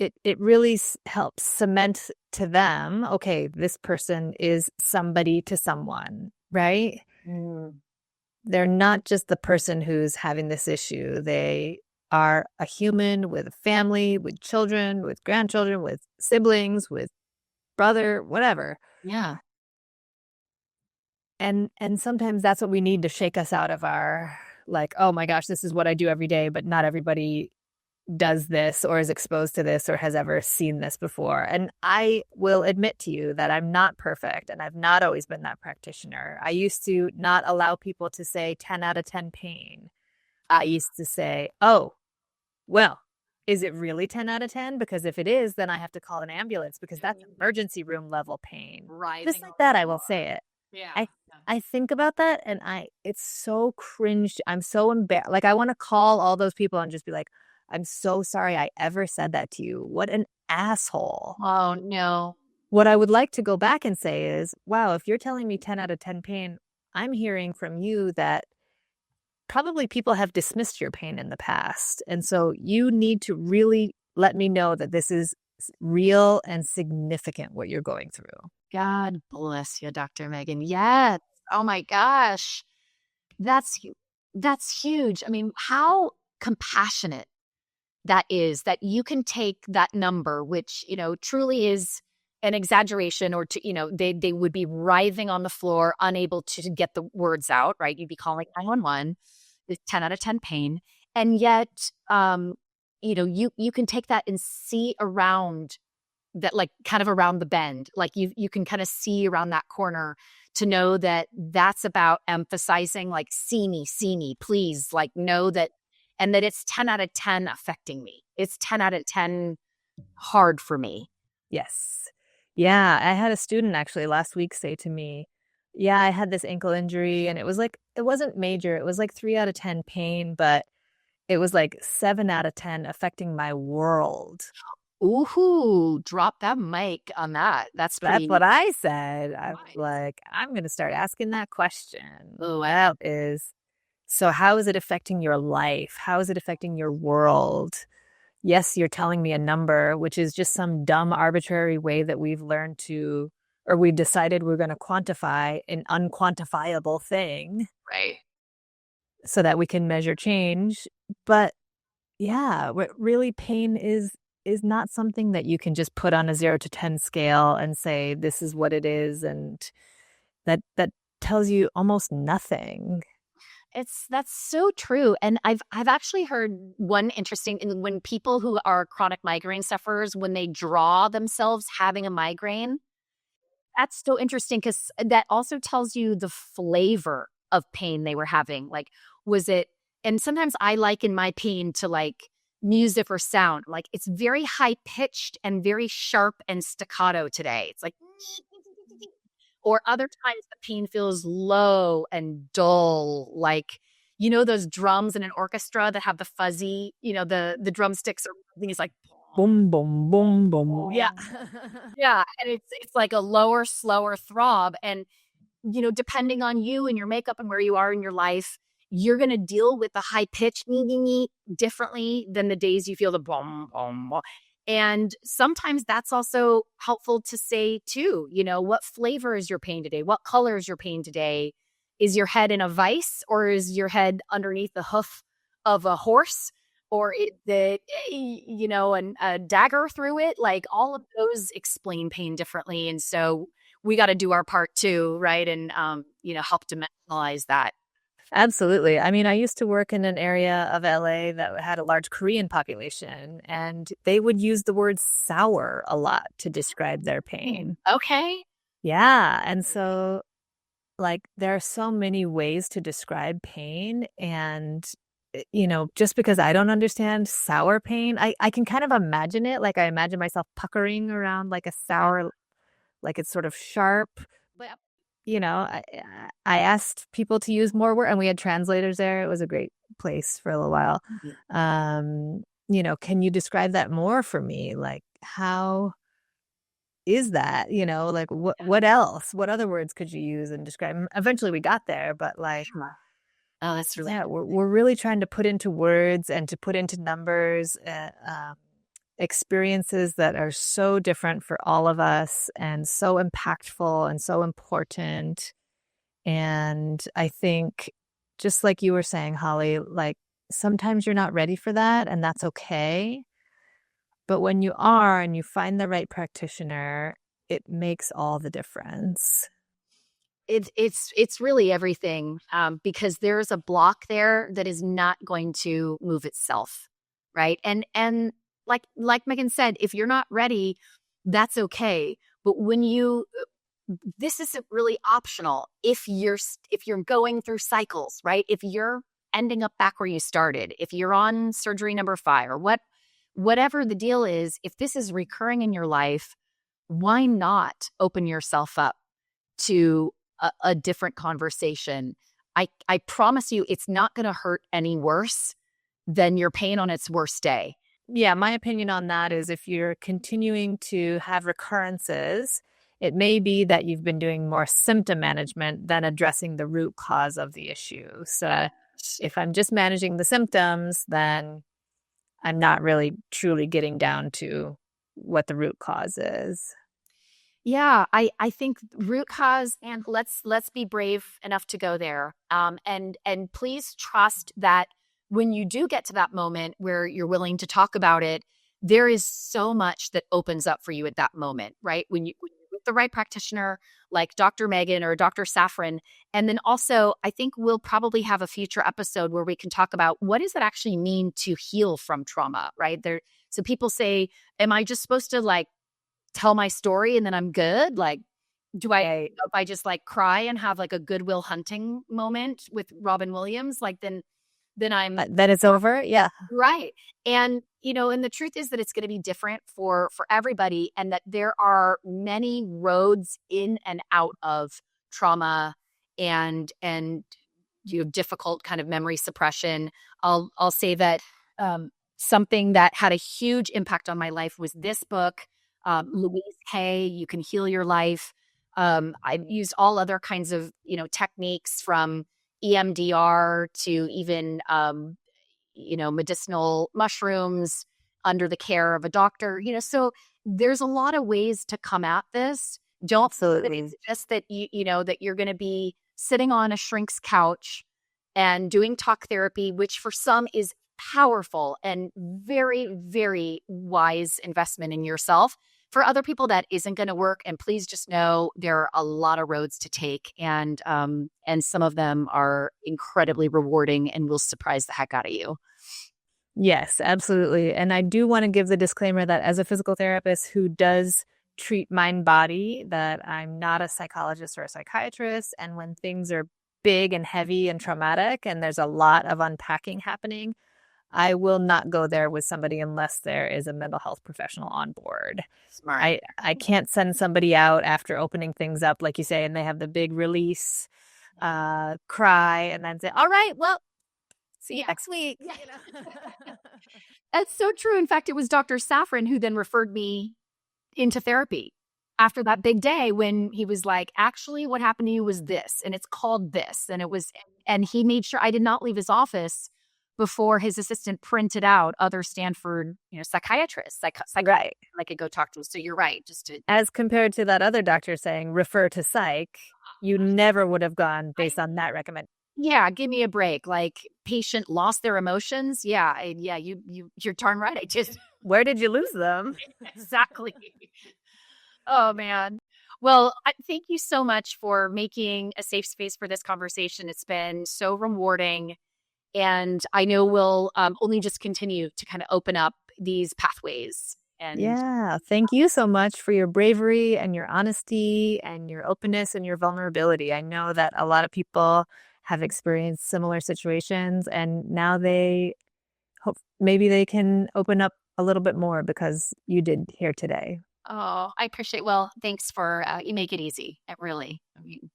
A: it really helps cement to them, okay, this person is somebody to someone, right? They're not just the person who's having this issue. They are a human with a family, with children, with grandchildren, with siblings, with brother, whatever.
B: Yeah.
A: And sometimes that's what we need to shake us out of our, like, oh my gosh, this is what I do every day, but not everybody does this or is exposed to this or has ever seen this before. And I will admit to you that I'm not perfect and I've not always been that practitioner. I used to not allow people to say 10 out of 10 pain. I used to say, oh, well, is it really 10 out of 10? Because if it is, then I have to call an ambulance because that's emergency room level pain.
B: Right.
A: Just like that, I will say it.
B: Yeah.
A: I think about that and it's so cringe. I'm so embarrassed. Like I want to call all those people and just be like, I'm so sorry I ever said that to you. What an asshole.
B: Oh, no.
A: What I would like to go back and say is, wow, if you're telling me 10 out of 10 pain, I'm hearing from you that probably people have dismissed your pain in the past. And so you need to really let me know that this is real and significant what you're going through.
B: God bless you, Dr. Megan. Yes. Oh my gosh. That's huge. I mean, how compassionate that is, that you can take that number, which, truly is an exaggeration, or they would be writhing on the floor, unable to get the words out, right? You'd be calling 911, it's 10 out of 10 pain. And yet, you can take that and see around that, like kind of around the bend, like you can kind of see around that corner to know that that's about emphasizing, like, see me, please, like, know that, and that it's 10 out of 10 affecting me. It's 10 out of 10 hard for me.
A: Yes. Yeah. I had a student actually last week say to me, yeah, I had this ankle injury and it wasn't major. It was like 3 out of 10 pain, but it was like 7 out of 10 affecting my world.
B: Ooh, drop that mic on that. That's
A: what I said. I was like, I'm going to start asking that question.
B: Oh,
A: wow. So how is it affecting your life? How is it affecting your world? Yes, you're telling me a number, which is just some dumb arbitrary way that we've learned to, or we decided we're going to quantify an unquantifiable thing.
B: Right.
A: So that we can measure change. But yeah, really pain is not something that you can just put on a 0 to 10 scale and say, this is what it is. And that tells you almost nothing.
B: That's so true. And I've actually heard one interesting, when people who are chronic migraine sufferers, when they draw themselves having a migraine, that's so interesting because that also tells you the flavor of pain they were having. Like, was it, and sometimes I liken my pain to like music or sound. Like, it's very high pitched and very sharp and staccato today. It's like, or other times the pain feels low and dull, like, those drums in an orchestra that have the fuzzy, the drumsticks are, I think it's like boom, boom, boom, boom. Yeah. Yeah. And it's like a lower, slower throb. And, depending on you and your makeup and where you are in your life, you're going to deal with the high pitch differently than the days you feel the boom, boom, boom. And sometimes that's also helpful to say too, what flavor is your pain today? What color is your pain today? Is your head in a vice, or is your head underneath the hoof of a horse? Or a dagger through it? Like, all of those explain pain differently. And so we got to do our part too, right? And, help dimensionalize that.
A: Absolutely. I mean, I used to work in an area of LA that had a large Korean population, and they would use the word sour a lot to describe their pain.
B: Okay.
A: Yeah. And so, like, there are so many ways to describe pain. And, just because I don't understand sour pain, I can kind of imagine it. Like, I imagine myself puckering around like a sour, like it's sort of sharp. But I asked people to use more words, and we had translators there. It was a great place for a little while. Can you describe that more for me? Like, how is that? Like, what else? What other words could you use and describe? Eventually we got there, but like,
B: oh, that's really,
A: we're really trying to put into words and to put into numbers experiences that are so different for all of us and so impactful and so important. And I think, just like you were saying, Holly, like, sometimes you're not ready for that, and that's okay. But when you are and you find the right practitioner, it makes all the difference.
B: It's really everything, because there's a block there that is not going to move itself, right? And like Megan said, if you're not ready, that's okay. But this isn't really optional if you're going through cycles, right? If you're ending up back where you started, if you're on surgery number 5 or whatever the deal is, if this is recurring in your life, why not open yourself up to a different conversation? I promise you, it's not going to hurt any worse than your pain on its worst day.
A: Yeah, my opinion on that is, if you're continuing to have recurrences, it may be that you've been doing more symptom management than addressing the root cause of the issue. So if I'm just managing the symptoms, then I'm not really truly getting down to what the root cause is.
B: Yeah, I think root cause, and let's be brave enough to go there. And please trust that when you do get to that moment where you're willing to talk about it, there is so much that opens up for you at that moment, right? When you're with the right practitioner, like Dr. Megan or Dr. Saffron. And then also, I think we'll probably have a future episode where we can talk about what does it actually mean to heal from trauma, right? So people say, am I just supposed to like tell my story and then I'm good? Like, do if I just like cry and have like a Goodwill Hunting moment with Robin Williams, like then
A: then it's over. Yeah.
B: Right. And, and the truth is that it's going to be different for everybody, and that there are many roads in and out of trauma and difficult kind of memory suppression. I'll say that something that had a huge impact on my life was this book, Louise Hay, You Can Heal Your Life. I've used all other kinds of, techniques, from EMDR to even, medicinal mushrooms under the care of a doctor, so there's a lot of ways to come at this. Don't think that it's just that that you're going to be sitting on a shrink's couch and doing talk therapy, which for some is powerful and very, very wise investment in yourself. For other people, that isn't going to work. And please just know there are a lot of roads to take, and some of them are incredibly rewarding and will surprise the heck out of you.
A: Yes, absolutely. And I do want to give the disclaimer that as a physical therapist who does treat mind body, that I'm not a psychologist or a psychiatrist. And when things are big and heavy and traumatic and there's a lot of unpacking happening, I will not go there with somebody unless there is a mental health professional on board.
B: Smart.
A: I can't send somebody out after opening things up, like you say, and they have the big release, cry, and then say, all right, well, see you next week.
B: Yeah. That's so true. In fact, it was Dr. Safran who then referred me into therapy after that big day, when he was like, actually, what happened to you was this, and it's called this. And he made sure I did not leave his office before his assistant printed out other Stanford, psychiatrists,
A: Right.
B: I could go talk to. So you're right.
A: As compared to that other doctor saying, refer to psych, you never would have gone based on that recommendation.
B: Yeah, give me a break. Like, patient lost their emotions. Yeah, you're darn right.
A: Where did you lose them?
B: Exactly. Oh, man. Well, thank you so much for making a safe space for this conversation. It's been so rewarding. And I know we'll only just continue to kind of open up these pathways. And
A: yeah, thank you so much for your bravery and your honesty and your openness and your vulnerability. I know that a lot of people have experienced similar situations, and now they hope maybe they can open up a little bit more because you did here today.
B: Oh, I appreciate. Well, thanks for you make it easy. It really,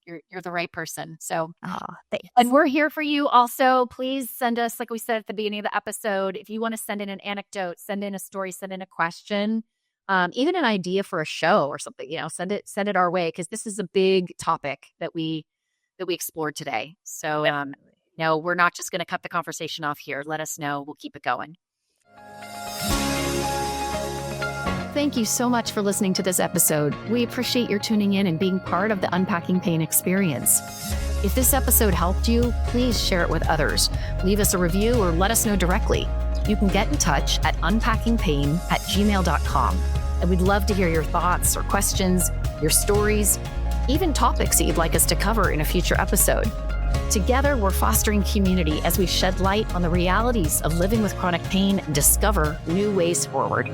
B: you're the right person. So,
A: thanks.
B: And we're here for you. Also, please send us, like we said at the beginning of the episode, if you want to send in an anecdote, send in a story, send in a question, even an idea for a show or something. Send it our way, because this is a big topic that we explored today. So, no, we're not just going to cut the conversation off here. Let us know. We'll keep it going. Thank you so much for listening to this episode. We appreciate your tuning in and being part of the Unpacking Pain experience. If this episode helped you, please share it with others. Leave us a review or let us know directly. You can get in touch at unpackingpain@gmail.com. And we'd love to hear your thoughts or questions, your stories, even topics that you'd like us to cover in a future episode. Together, we're fostering community as we shed light on the realities of living with chronic pain and discover new ways forward.